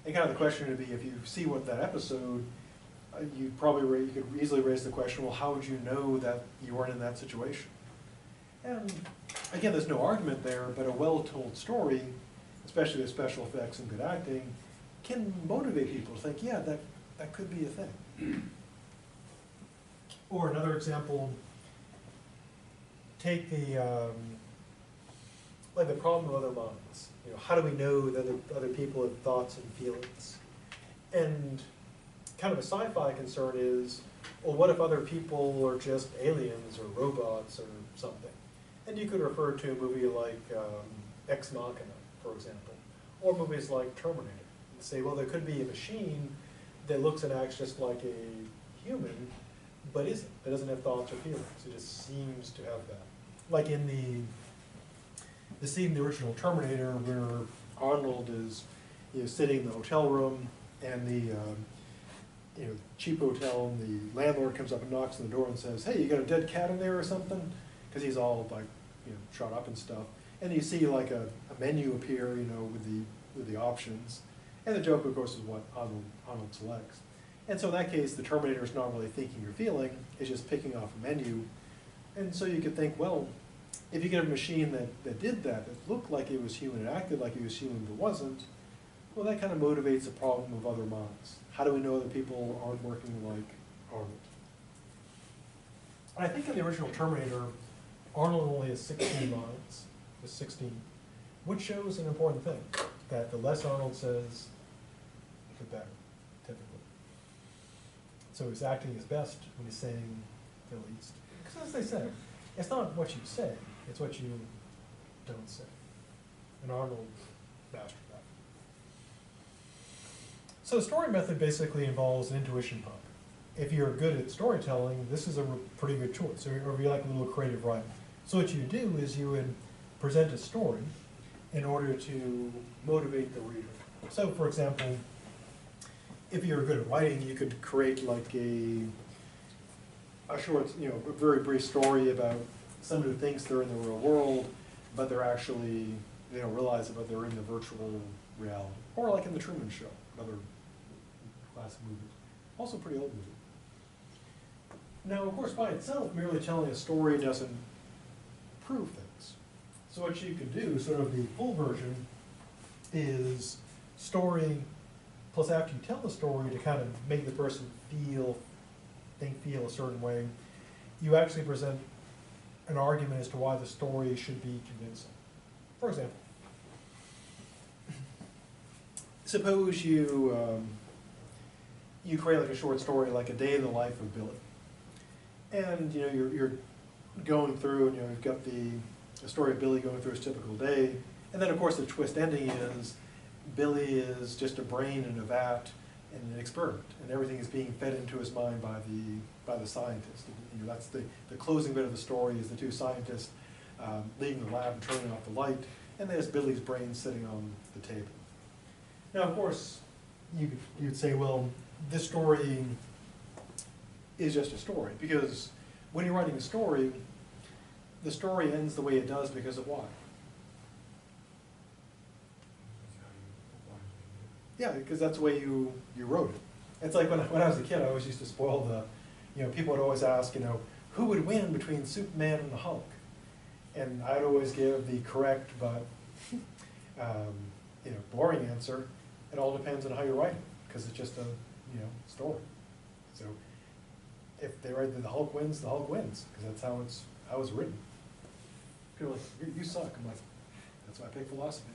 And kind of the question would be, if you see what that episode, you could easily raise the question, well, how would you know that you weren't in that situation? And again, there's no argument there, but a well-told story, especially with special effects and good acting, can motivate people to think, yeah, that could be a thing. Or another example, take the like the problem of other minds. How do we know that other people have thoughts and feelings? And kind of a sci-fi concern is, well, what if other people are just aliens or robots or something? And you could refer to a movie like Ex Machina, for example, or movies like Terminator, and say, well, there could be a machine that looks and acts just like a human, but isn't. It doesn't have thoughts or feelings. It just seems to have that. Like in the scene in the original Terminator where Arnold is sitting in the hotel room, and the cheap hotel, and the landlord comes up and knocks on the door and says, hey, you got a dead cat in there or something? Because he's all like shot up and stuff. And you see like a menu appear with the options. And the joke, of course, is what Arnold selects. And so in that case, the Terminator is not really thinking or feeling, it's just picking off a menu. And so you could think, well, if you get a machine that did that looked like it was human, and acted like it was human but wasn't, well, that kind of motivates the problem of other minds. How do we know that people aren't working like Arnold? And I think in the original Terminator, Arnold only has 16 minds, just 16, which shows an important thing, that the less Arnold says, the better, typically. So he's acting his best when he's saying the least. Because as they say, it's not what you say, it's what you don't say. And Arnold mastered that. So the story method basically involves an intuition pump. If you're good at storytelling, this is a pretty good choice, or if you like a little creative writing. So what you do is you would present a story in order to motivate the reader. So for example, if you're good at writing, you could create like a short, a very brief story about someone who thinks they're in the real world, but they're actually, they don't realize it, but they're in the virtual reality. Or like in The Truman Show, another classic movie. Also pretty old movie. Now, of course, by itself, merely telling a story doesn't prove things. So what you could do, sort of the full version, is story, plus after you tell the story to kind of make the person feel a certain way, you actually present an argument as to why the story should be convincing. For example, suppose you create like a short story, like a day in the life of Billy, and you're going through, and you've got the story of Billy going through his typical day, and then of course the twist ending is Billy is just a brain in a vat in an experiment, and everything is being fed into his mind by the scientist. That's the closing bit of the story, is the two scientists leaving the lab and turning off the light, and there's Billy's brain sitting on the table. Now, of course, you'd say, well, this story is just a story. Because when you're writing a story, the story ends the way it does because of why? That's how you want it. Yeah, because that's the way you wrote it. It's like when I was a kid, I always used to spoil people would always ask, who would win between Superman and the Hulk? And I'd always give the correct but, boring answer. It all depends on how you write it, because it's just a, story. So if they write that the Hulk wins, because that's how it's written. People are like, you suck. I'm like, that's why I pick philosophy.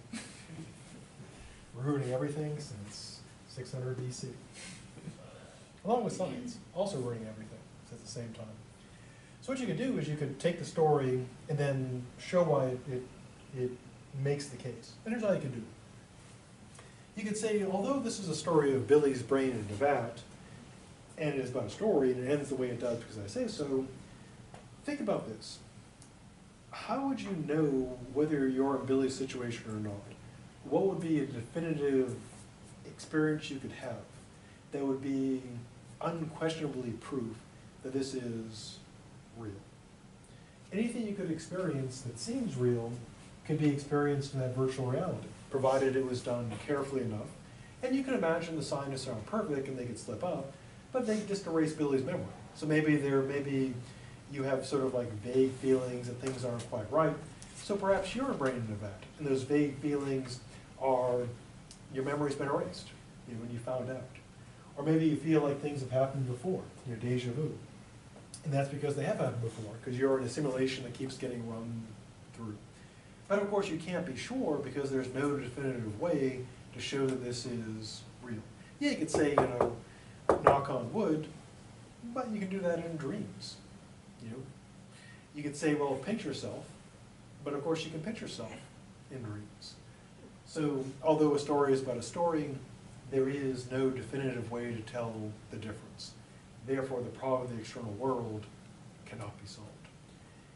We're ruining everything since 600 BC. Along with science, also ruining everything at the same time. So what you could do is you could take the story and then show why it makes the case. And here's how you could do it. You could say, although this is a story of Billy's brain in a vat, and it is about a story, and it ends the way it does because I say so, think about this. How would you know whether you're in Billy's situation or not? What would be a definitive experience you could have that would be unquestionably proof that this is real? Anything you could experience that seems real could be experienced in that virtual reality, provided it was done carefully enough. And you can imagine the scientists aren't perfect and they could slip up, but they just erase Billy's memory. So maybe you have sort of like vague feelings that things aren't quite right. So perhaps you're a brain in a vat, and those vague feelings are your memory's been erased, when you found out. Or maybe you feel like things have happened before, deja vu. And that's because they have happened before, because you're in a simulation that keeps getting run through. But of course you can't be sure because there's no definitive way to show that this is real. Yeah, you could say, knock on wood, but you can do that in dreams. You could say, well, pinch yourself, but of course you can pinch yourself in dreams. So although a story is but a story, there is no definitive way to tell the difference. Therefore, the problem of the external world cannot be solved.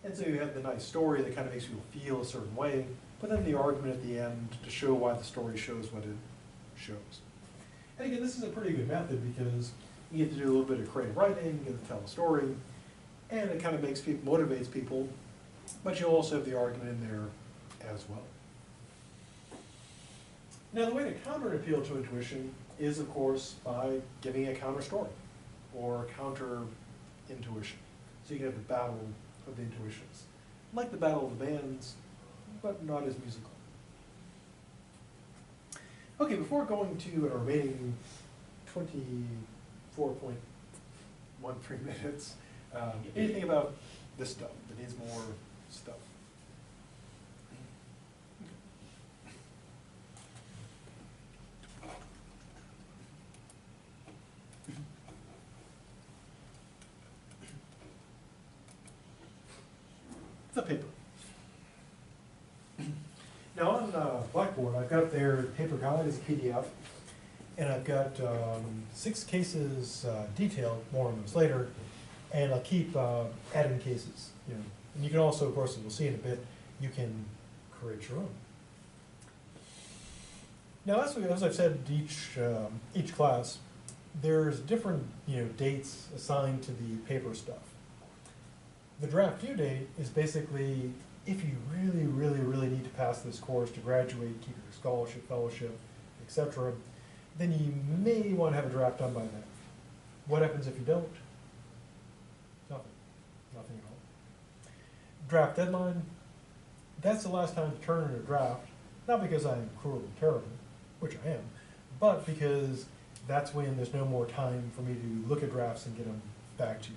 And so you have the nice story that kind of makes people feel a certain way, but then the argument at the end to show why the story shows what it shows. And again, this is a pretty good method because you get to do a little bit of creative writing, you get to tell a story, and it kind of makes people, motivates people, but you also have the argument in there as well. Now, the way to counter an appeal to intuition is, of course, by giving a counter story or counter intuition. So you can have the battle of the intuitions, like the battle of the bands, but not as musical. Okay, before going to our remaining 24.13 minutes, anything about this stuff that needs more stuff? It's a paper. Now on Blackboard, I've got their paper guide as a PDF, and I've got 6 cases detailed, more on those later, and I'll keep adding cases. And you can also, of course, as we'll see in a bit, you can create your own. Now, as I've said, each class, there's different dates assigned to the paper stuff. The draft due date is basically if you really, really, really need to pass this course to graduate, keep your scholarship, fellowship, etc., then you may want to have a draft done by then. What happens if you don't? Nothing. Nothing at all. Draft deadline, that's the last time to turn in a draft, not because I am cruel and terrible, which I am, but because that's when there's no more time for me to look at drafts and get them back to you.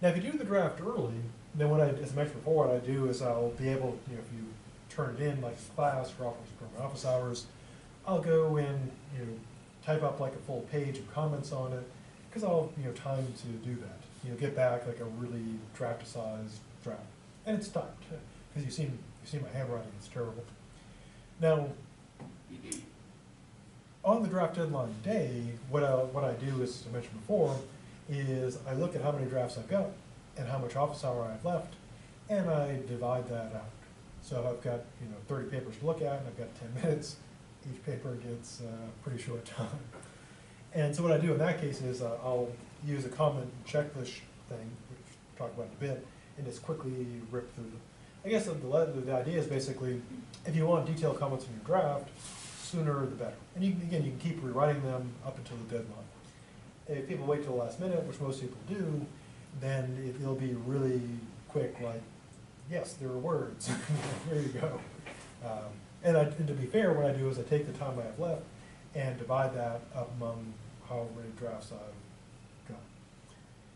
Now, if you do the draft early, then as I mentioned before, what I do is I'll be able, if you turn it in like a class for office hours, I'll go and type up like a full page of comments on it, because I'll time to do that. Get back like a really draft-sized draft, and it's typed because you see my handwriting; it's terrible. Now, on the draft deadline day, what I do, as I mentioned before, is I look at how many drafts I've got and how much office hour I have left, and I divide that out. So I've got 30 papers to look at, and I've got 10 minutes. Each paper gets a pretty short time. And so what I do in that case is I'll use a comment checklist thing, which we'll talk about in a bit, and just quickly rip through them. I guess the idea is basically, if you want detailed comments in your draft, sooner the better. And you can keep rewriting them up until the deadline. If people wait till the last minute, which most people do, then it'll be really quick, like, yes, there are words. There you go. And to be fair, what I do is I take the time I have left and divide that up among how many drafts I've got.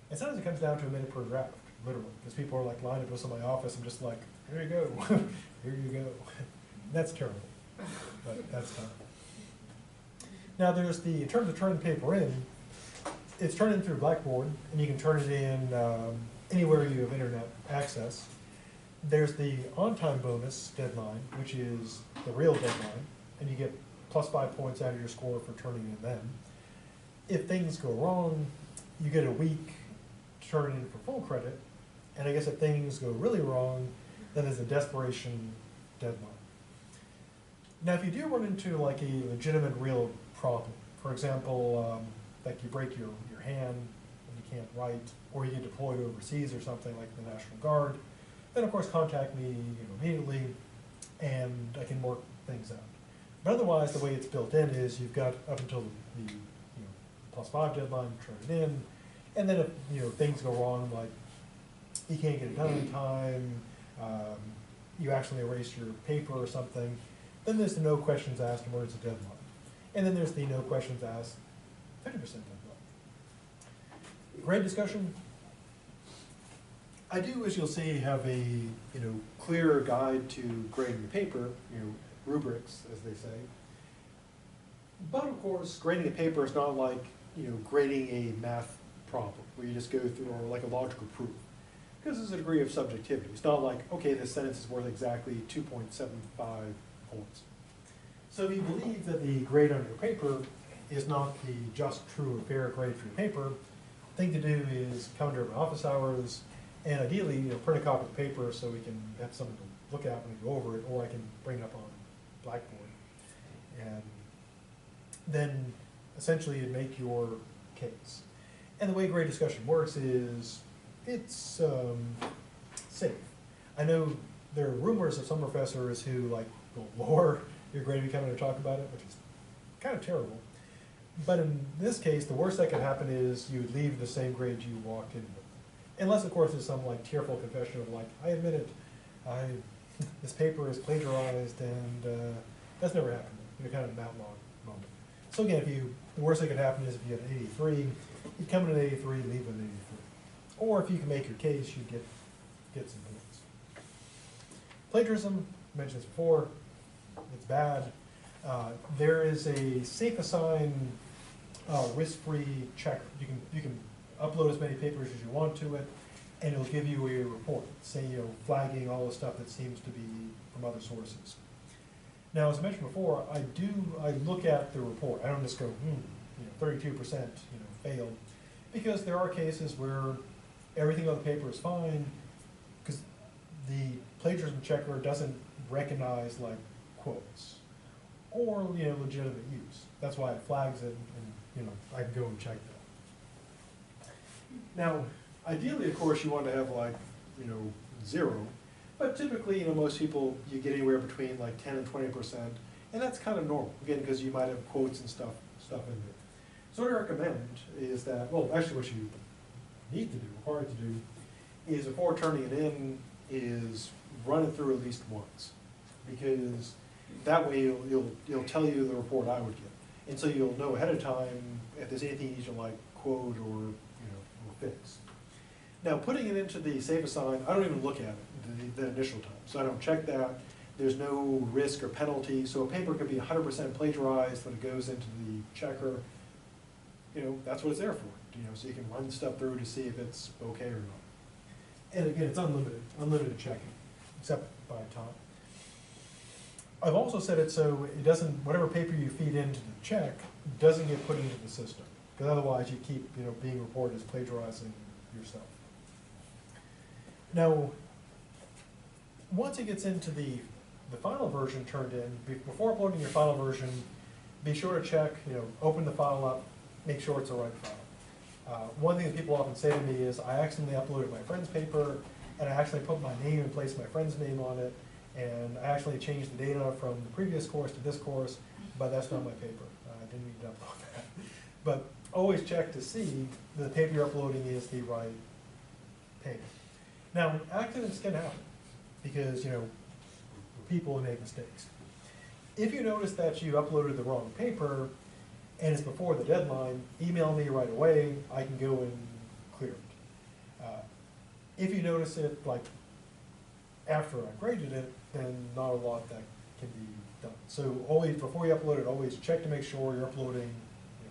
And sometimes it comes down to a minute per draft, literally, because people are like lined up with us in my office. I'm just like, here you go, here you go. That's terrible, but that's fine. Now there's in terms of turning paper in, it's turned in through Blackboard, and you can turn it in anywhere you have internet access. There's the on-time bonus deadline, which is the real deadline, and you get +5 points out of your score for turning in then. If things go wrong, you get a week to turn it in for full credit, and I guess if things go really wrong, then there's a desperation deadline. Now, if you do run into like a legitimate real problem, for example, like you break your hand and you can't write, or you get deployed overseas or something like the National Guard, then of course contact me immediately, and I can work things out. But otherwise, the way it's built in is you've got up until the +5 deadline to turn it in, and then if things go wrong, like you can't get it done in time, you actually erase your paper or something, then there's the no questions asked emergency deadline. And then there's the no questions asked 50% deadline. Great discussion. I do, as you'll see, have a clearer guide to grading the paper, rubrics, as they say. But of course, grading a paper is not like grading a math problem where you just go through, or like a logical proof, because there's a degree of subjectivity. It's not like, okay, this sentence is worth exactly 2.75 points. So if you believe that the grade on your paper is not the just, true, or fair grade for your paper, the thing to do is come during my office hours, and ideally, print a copy of the paper so we can have something to look at when we go over it, or I can bring it up on Blackboard. And then essentially you make your case. And the way grade discussion works is it's safe. I know there are rumors of some professors who will lower your grade if you come in to talk about it, which is kind of terrible. But in this case, the worst that could happen is you would leave the same grade you walked in with. Unless, of course, there's some tearful confession of I admit it, this paper is plagiarized, and that's never happened. Kind of an outlaw moment. So again, the worst that could happen is if you get an 83, you come in at 83, leave with an 83. Or if you can make your case, you get some points. Plagiarism, I mentioned this before, it's bad. There is a safe assign risk-free checker. You can upload as many papers as you want to it, and it'll give you a report, say, flagging all the stuff that seems to be from other sources. Now, as I mentioned before, I look at the report. I don't just go, 32%, failed, because there are cases where everything on the paper is fine, because the plagiarism checker doesn't recognize quotes or legitimate use. That's why it flags it, and I can go and check that. Now, ideally, of course, you want to have 0, but typically, most people, you get anywhere between 10 and 20%, and that's kind of normal, again, because you might have quotes and stuff in there. So what I recommend is that, well, actually what you need to do, required to do, is before turning it in, is run it through at least once, because that way it'll tell you the report I would get, and so you'll know ahead of time if there's anything you need to quote or fix. Now, putting it into the safe assign, I don't even look at it the initial time, so I don't check that. There's no risk or penalty, so a paper could be 100% plagiarized when it goes into the checker. That's what it's there for. So you can run stuff through to see if it's okay or not. And again, it's unlimited checking, except by time. I've also set it so it doesn't, whatever paper you feed into the check doesn't get put into the system, because otherwise you keep, being reported as plagiarizing yourself. Now, once it gets into the final version turned in, before uploading your final version, be sure to check, open the file up, make sure it's the right file. One thing that people often say to me is, I accidentally uploaded my friend's paper, and I actually put my name in place of my friend's name on it, and I actually changed the data from the previous course to this course, but that's not my paper. I didn't mean to upload that. But always check to see that the paper you're uploading is the right paper. Now, accidents can happen, because, we're people who make mistakes. If you notice that you uploaded the wrong paper, and it's before the deadline, email me right away. I can go and clear it. If you notice it like after I graded it, then not a lot that can be done. So always, before you upload it, always check to make sure you're uploading,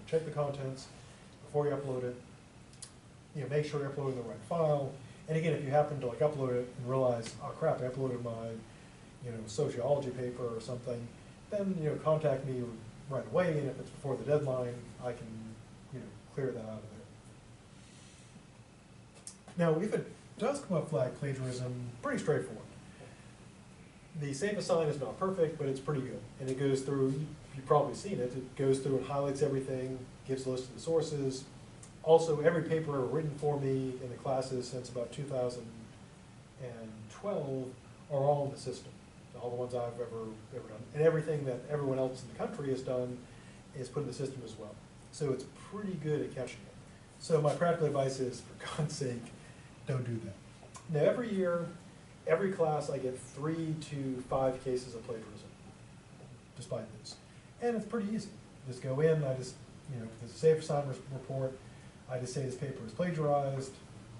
check the contents before you upload it. Make sure you're uploading the right file. And again, if you happen to upload it and realize, oh crap, I uploaded my, sociology paper or something, then, contact me right away, and if it's before the deadline, I can, clear that out of there. Now, if it does come up flag plagiarism, pretty straightforward. The safe assign is not perfect, but it's pretty good. And it goes through, you've probably seen it, it goes through and highlights everything, gives a list of the sources. Also, every paper written for me in the classes since about 2012 are all in the system. All the ones I've ever done. And everything that everyone else in the country has done is put in the system as well. So it's pretty good at catching it. So my practical advice is, for God's sake, don't do that. Now every year, every class, I get 3 to 5 cases of plagiarism, despite this. And it's pretty easy. Just go in, I just, if there's a safe assignment report, I just say this paper is plagiarized,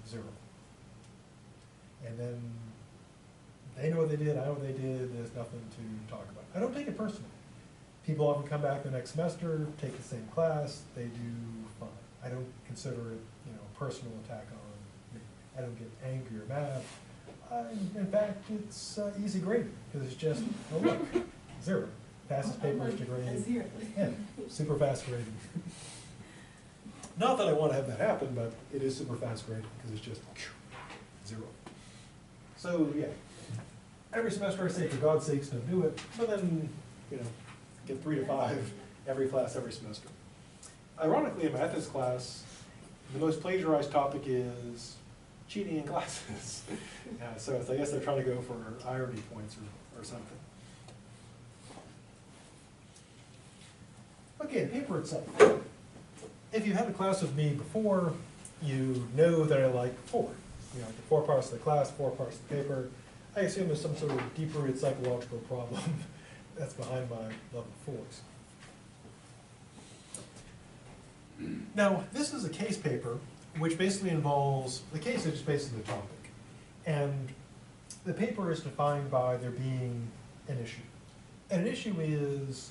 0. And then they know what they did, I know what they did, there's nothing to talk about. I don't take it personally. People often come back the next semester, take the same class, they do fine. I don't consider it, a personal attack on me. I don't get angry or mad. In fact, it's easy grading, because it's just, oh look, 0. Fastest papers to grade. Yeah, super fast grading. Not that I want to have that happen, but it is super fast grading, because it's just 0. So, yeah. Every semester I say, for God's sakes, don't do it, but then, get 3 to 5 every class, every semester. Ironically, in my ethics class, the most plagiarized topic is cheating in classes. So I guess they're trying to go for irony points or something. Okay, the paper itself. If you had a class with me before, you know that I like 4. The 4 parts of the class, 4 parts of the paper. I assume there's some sort of deep-rooted psychological problem that's behind my love of 4s. Now, this is a case paper, which basically involves, the case is just basically the topic. And the paper is defined by there being an issue. And an issue is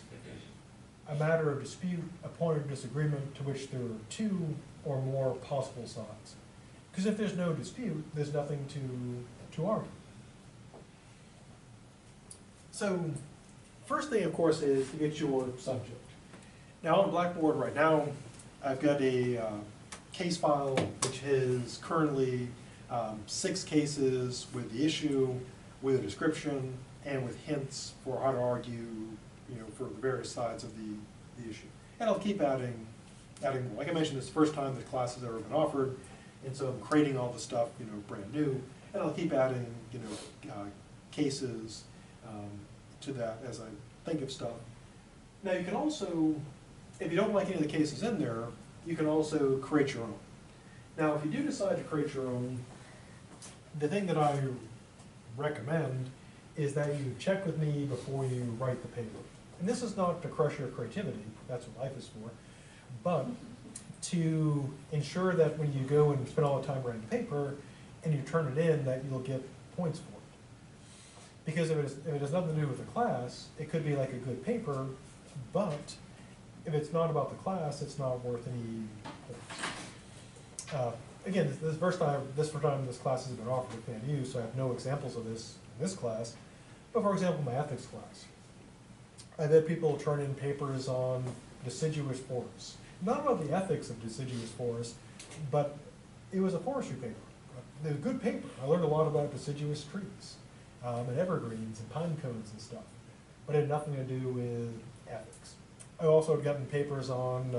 a matter of dispute, a point of disagreement to which there are 2 or more possible sides. Because if there's no dispute, there's nothing to argue. So, first thing, of course, is to get your subject. Now, on Blackboard right now, I've got a case file which has currently 6 cases with the issue, with a description, and with hints for how to argue, for the various sides of the issue. And I'll keep adding more. Like I mentioned, it's the first time the class has ever been offered, and so I'm creating all the stuff, brand new, and I'll keep adding, cases to that as I think of stuff. Now you can also, if you don't like any of the cases in there, you can also create your own. Now if you do decide to create your own, the thing that I recommend is that you check with me before you write the paper. And this is not to crush your creativity, that's what life is for, but to ensure that when you go and spend all the time writing the paper and you turn it in, that you'll get points for it. Because if it has nothing to do with the class, it could be like a good paper, but if it's not about the class, it's not worth any points. Again, this is the first time this class has been offered at FAMU, so I have no examples of this in this class. But for example, my ethics class, I've had people turn in papers on deciduous forests. Not about the ethics of deciduous forests, but it was a forestry paper. It was a good paper. I learned a lot about deciduous trees, and evergreens and pine cones and stuff, but it had nothing to do with ethics. I also had gotten papers on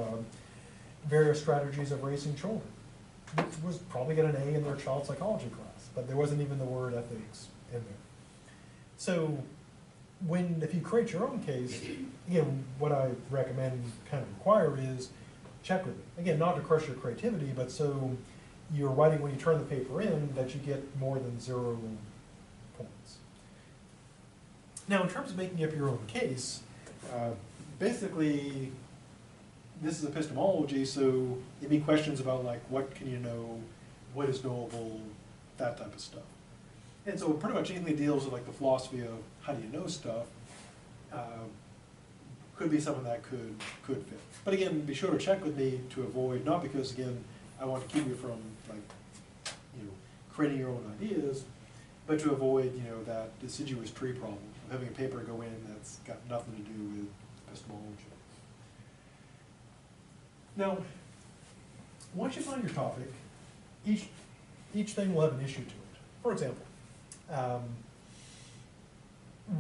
various strategies of raising children. was probably get an A in their child psychology class, but there wasn't even the word ethics in there. So if you create your own case, again, what I recommend kind of require is check with it. Again, not to crush your creativity, but so you're writing when you turn the paper in that you get more than 0 points. Now, in terms of making up your own case, basically, this is epistemology, so it'd be questions about like, what can you know, what is knowable, that type of stuff. And so pretty much anything that deals with like the philosophy of how do you know stuff could be something that could fit. But again, be sure to check with me to avoid, not because again, I want to keep you from like, creating your own ideas, but to avoid, that deciduous tree problem of having a paper go in that's got nothing to do with epistemology. Now, once you find your topic, each thing will have an issue to it. For example,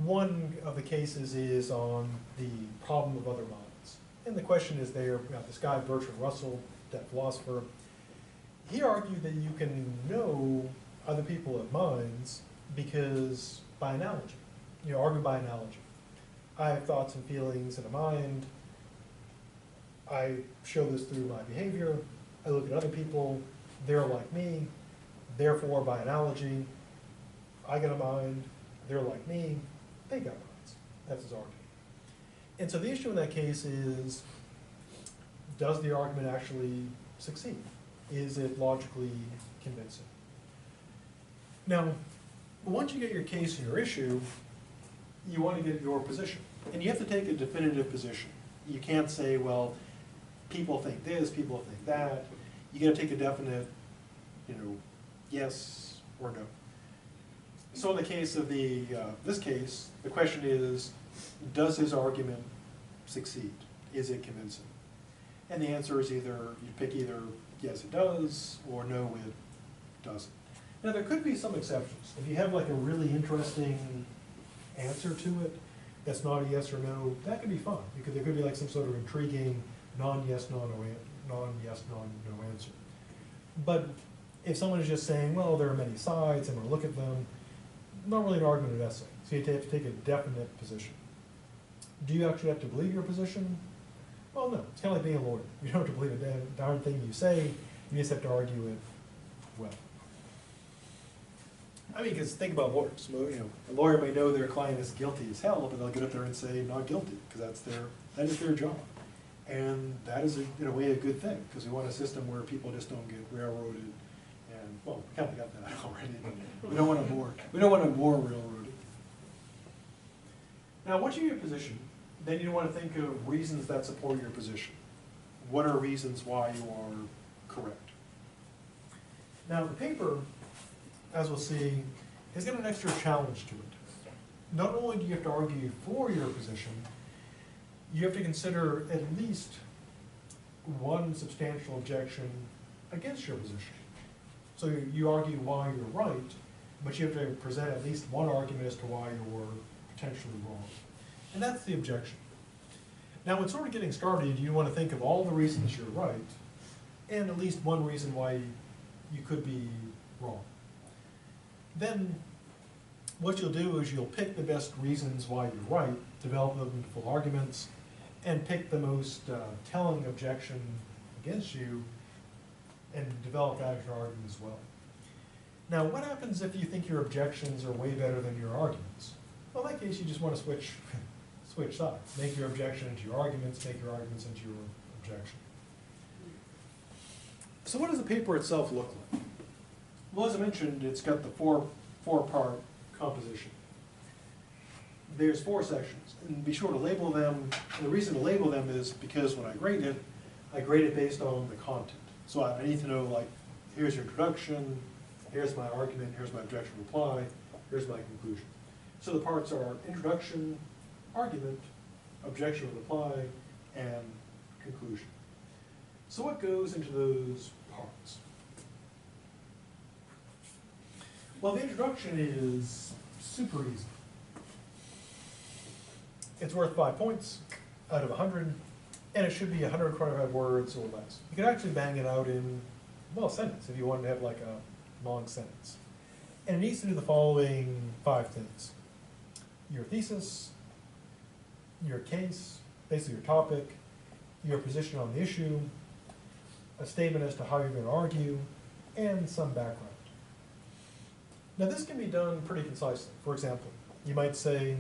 one of the cases is on the problem of other minds. And the question is there, this guy, Bertrand Russell, that philosopher, he argued that you can know other people have minds because by analogy. Argue by analogy. I have thoughts and feelings and a mind. I show this through my behavior. I look at other people. They're like me. Therefore, by analogy, I get a mind. They're like me. They got minds. That's his argument. And so the issue in that case is, does the argument actually succeed? Is it logically convincing? Now, once you get your case and your issue, you want to get your position. And you have to take a definitive position. You can't say, well, people think this, people think that. You got to take a definite, yes or no. So in the case of this case, the question is, does his argument succeed? Is it convincing? And the answer is you pick either yes it does or no it doesn't. Now there could be some exceptions. If you have like a really interesting answer to it that's not a yes or no, that could be fun because there could be like some sort of intriguing non-yes, non-yes, non-no answer. But if someone is just saying, well, there are many sides, and we'll look at them, not really an argumentative essay. So you have to take a definite position. Do you actually have to believe your position? Well, no. It's kind of like being a lawyer. You don't have to believe a darn thing you say. You just have to argue it well. I mean, because think about lawyers. A lawyer may know their client is guilty as hell, but they'll get up there and say not guilty because that is their job. And that is, in a way, a good thing because we want a system where people just don't get railroaded. And well, we kind of got that already. But we don't want to more railroaded. Now, once you get your position, then you want to think of reasons that support your position. What are reasons why you are correct? Now, the paper, as we'll see, has got an extra challenge to it. Not only do you have to argue for your position, you have to consider at least one substantial objection against your position. So you argue why you're right, but you have to present at least one argument as to why you're potentially wrong. And that's the objection. Now, when sort of getting started, you want to think of all the reasons you're right, and at least one reason why you could be wrong. Then, what you'll do is you'll pick the best reasons why you're right, develop them into full arguments, and pick the most telling objection against you, and develop that as your argument as well. Now, what happens if you think your objections are way better than your arguments? Well, in that case, you just want to switch sides. Make your objection into your arguments, make your arguments into your objection. So what does the paper itself look like? Well, as I mentioned, it's got the four-part composition. There's 4 sections, and be sure to label them. And the reason to label them is because when I grade it based on the content. So I need to know, like, here's your introduction, here's my argument, here's my objection reply, here's my conclusion. So the parts are introduction, argument, objection reply, and conclusion. So what goes into those parts? Well, the introduction is super easy. It's worth 5 points out of 100, and it should be 125 words or less. You can actually bang it out in well, a sentence, if you wanted to have like a long sentence. And it needs to do the following 5 things. Your thesis, your case, basically your topic, your position on the issue, a statement as to how you're going to argue, and some background. Now this can be done pretty concisely. For example, you might say,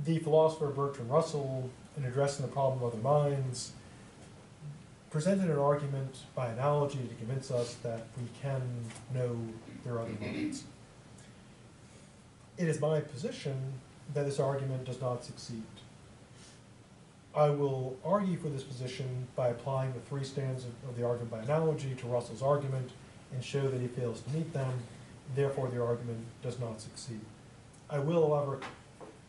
the philosopher Bertrand Russell, in addressing the problem of other minds, presented an argument by analogy to convince us that we can know there are other minds. It is my position that this argument does not succeed. I will argue for this position by applying the 3 standards of the argument by analogy to Russell's argument and show that he fails to meet them, therefore the argument does not succeed. I will, however,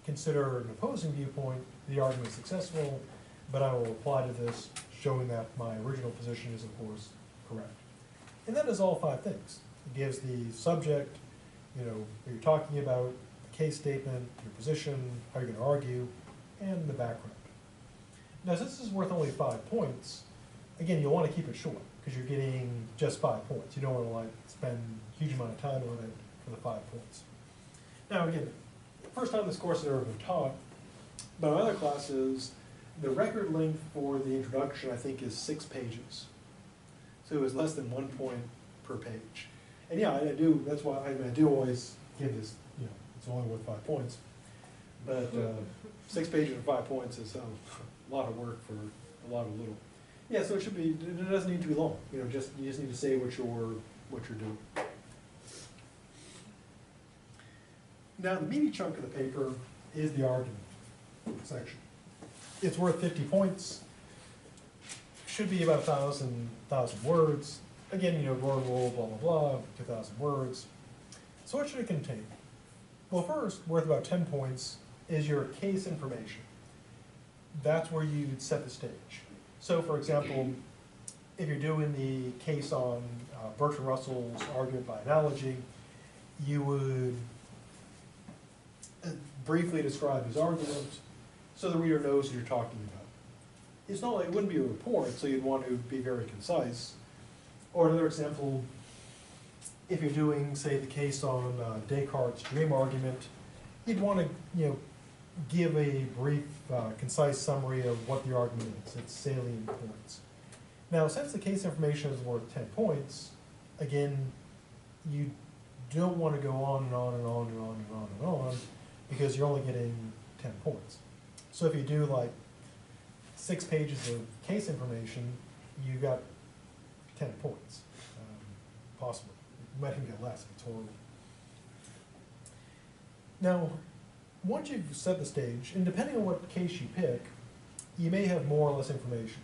consider an opposing viewpoint, the argument is successful, but I will apply to this, showing that my original position is, of course, correct. And that is all 5 things. It gives the subject, what you're talking about, the case statement, your position, how you're going to argue, and the background. Now, since this is worth only 5 points, again, you'll want to keep it short, because you're getting just 5 points. You don't want to spend a huge amount of time on it for the 5 points. Now, again, first time this course has ever been taught, but in other classes, the record length for the introduction, I think, is 6 pages. So it was less than 1 point per page. And yeah, I do, that's why I do always give this, it's only worth 5 points. But 6 pages for 5 points is a lot of work for a lot of little. Yeah, so it should be, it doesn't need to be long. You just need to say what you're doing. Now, the meaty chunk of the paper is the argument section. It's worth 50 points. Should be about 1,000 words. Again, Gordon rule, blah, blah, blah, 2,000 words. So what should it contain? Well, first, worth about 10 points is your case information. That's where you'd set the stage. So, for example, if you're doing the case on Bertrand Russell's argument by analogy, you would briefly describe his argument so the reader knows what you're talking about. It's not like, it wouldn't be a report, so you'd want to be very concise. Or another example, if you're doing, say, the case on Descartes' dream argument, you'd want to, give a brief, concise summary of what the argument is, its salient points. Now, since the case information is worth 10 points, again, you don't want to go on and on and on and on and on and on, because you're only getting 10 points. So if you do like 6 pages of case information, you got 10 points, possibly. You might even get less if it's horrible. Now, once you've set the stage, and depending on what case you pick, you may have more or less information.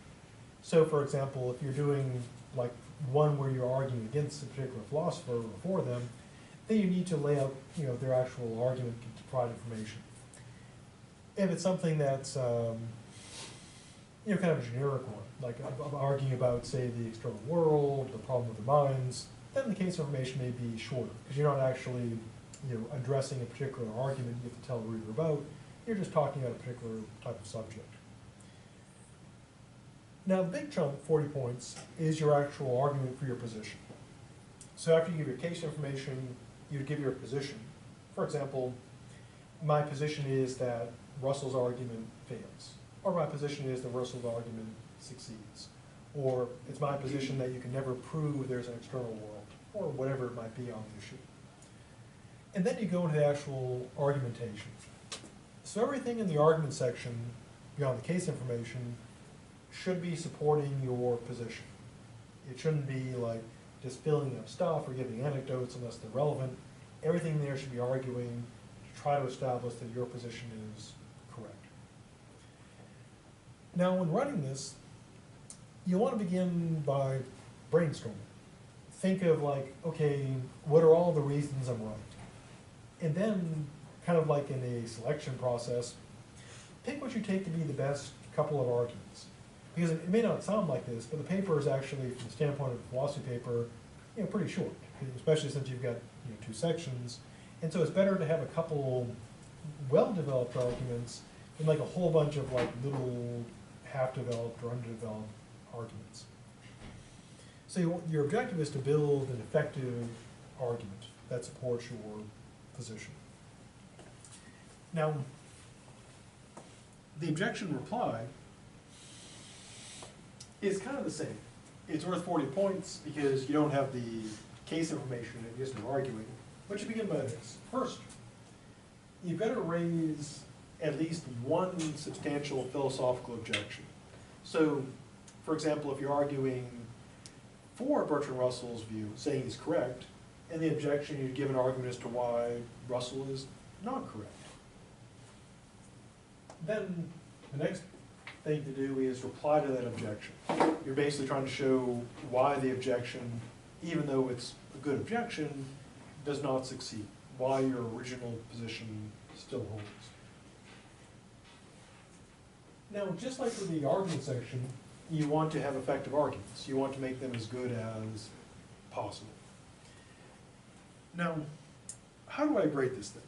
So, for example, if you're doing like one where you're arguing against a particular philosopher or for them, then you need to lay out, their actual argument to provide information. If it's something that's, kind of a generic one, like I'm arguing about, say, the external world, the problem of the minds, then the case information may be shorter, because you're not actually, addressing a particular argument you have to tell the reader about. You're just talking about a particular type of subject. Now, the big chunk, 40 points, is your actual argument for your position. So after you give your case information, you give your position. For example, my position is that Russell's argument fails. Or my position is that Russell's argument succeeds. Or it's my position that you can never prove there's an external world, or whatever it might be on the issue. And then you go into the actual argumentation. So everything in the argument section, beyond the case information, should be supporting your position. It shouldn't be like just filling up stuff or giving anecdotes unless they're relevant. Everything there should be arguing to try to establish that your position is correct. Now, when writing this, you want to begin by brainstorming. Think of like, okay, what are all the reasons I'm right? And then, kind of like in a selection process, pick what you take to be the best couple of arguments. Because it may not sound like this, but the paper is actually, from the standpoint of a philosophy paper, pretty short, especially since you've got 2 sections. And so it's better to have a couple well-developed arguments than like a whole bunch of like little half-developed or underdeveloped arguments. So your objective is to build an effective argument that supports your position. Now, the objection reply is kind of the same. It's worth 40 points because you don't have the case information and you're just arguing. But you begin by this. First, you've got to raise at least one substantial philosophical objection. So, for example, if you're arguing for Bertrand Russell's view, saying he's correct, and the objection, you give an argument as to why Russell is not correct. Then the next thing to do is reply to that objection. You're basically trying to show why the objection, even though it's a good objection, does not succeed, why your original position still holds. Now, just like with the argument section, you want to have effective arguments. You want to make them as good as possible. Now, how do I grade this thing?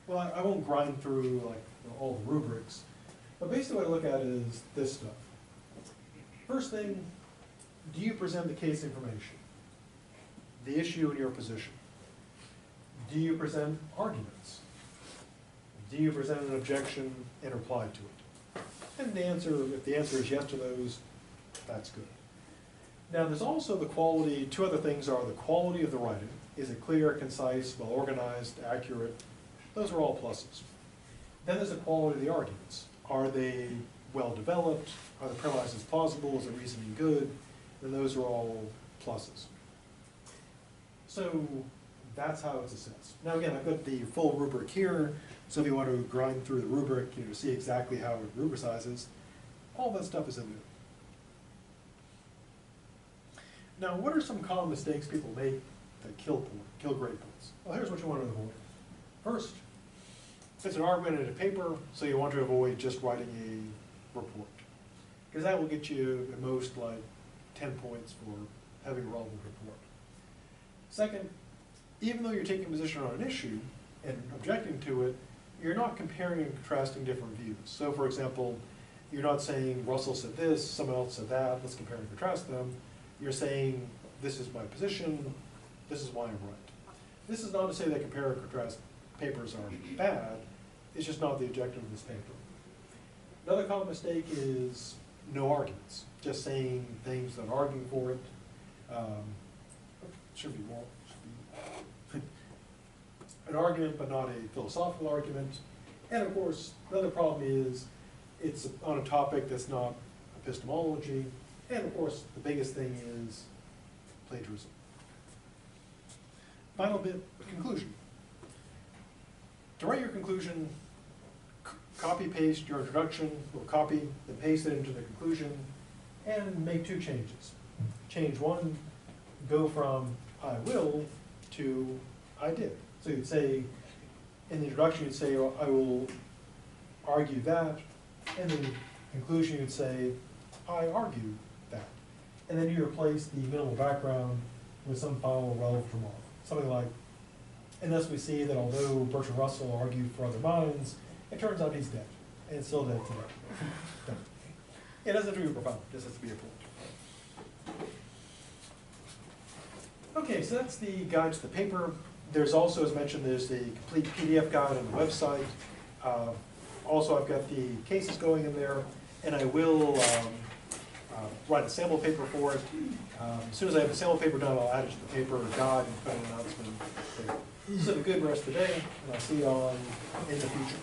Well, I won't grind through like all the rubrics, but basically what I look at is this stuff. First thing, do you present the case information, the issue in your position? Do you present arguments? Do you present an objection and reply to it? And the answer, if the answer is yes to those, that's good. Now there's also the quality, two other things are the quality of the writing. Is it clear, concise, well organized, accurate? Those are all pluses. Then there's the quality of the arguments. Are they well developed? Are the premises plausible? Is the reasoning good? And those are all pluses. So that's how it's assessed. Now again, I've got the full rubric here, so if you want to grind through the rubric, you know, see exactly how it rubricizes, all that stuff is in there. Now, what are some common mistakes people make that kill grade points? Well, here's what you want to avoid. First, it's an argument in a paper, so you want to avoid just writing a report, because that will get you at most like 10 points for having a relevant report. Second, even though you're taking a position on an issue and objecting to it, you're not comparing and contrasting different views. So for example, you're not saying Russell said this, someone else said that, let's compare and contrast them. You're saying, this is my position, this is why I'm right. This is not to say that compare and contrast papers are bad, it's just not the objective of this paper. Another common mistake is no arguments, just saying things that are arguing for it. Should be more. An argument, but not a philosophical argument. And of course, another problem is it's on a topic that's not epistemology. And of course, the biggest thing is plagiarism. Final bit, conclusion. To write your conclusion, copy-paste your introduction, or copy and paste it into the conclusion, and make two changes. Change one, go from I will to I did. So you'd say, in the introduction you'd say, I will argue that, and in the conclusion you'd say, I argue that. And then you replace the minimal background with some final relevant remark. Something like, and thus we see that although Bertrand Russell argued for other minds, it turns out he's dead, and still dead today. It doesn't have to be profound, it just has to be a point. Okay, so that's the guide to the paper. There's also, as mentioned, there's the complete PDF guide on the website. Also, I've got the cases going in there, and I will write a sample paper for it. As soon as I have the sample paper done, I'll add it to the paper guide and put an announcement there. So have a good rest of the day, and I'll see you all in the future.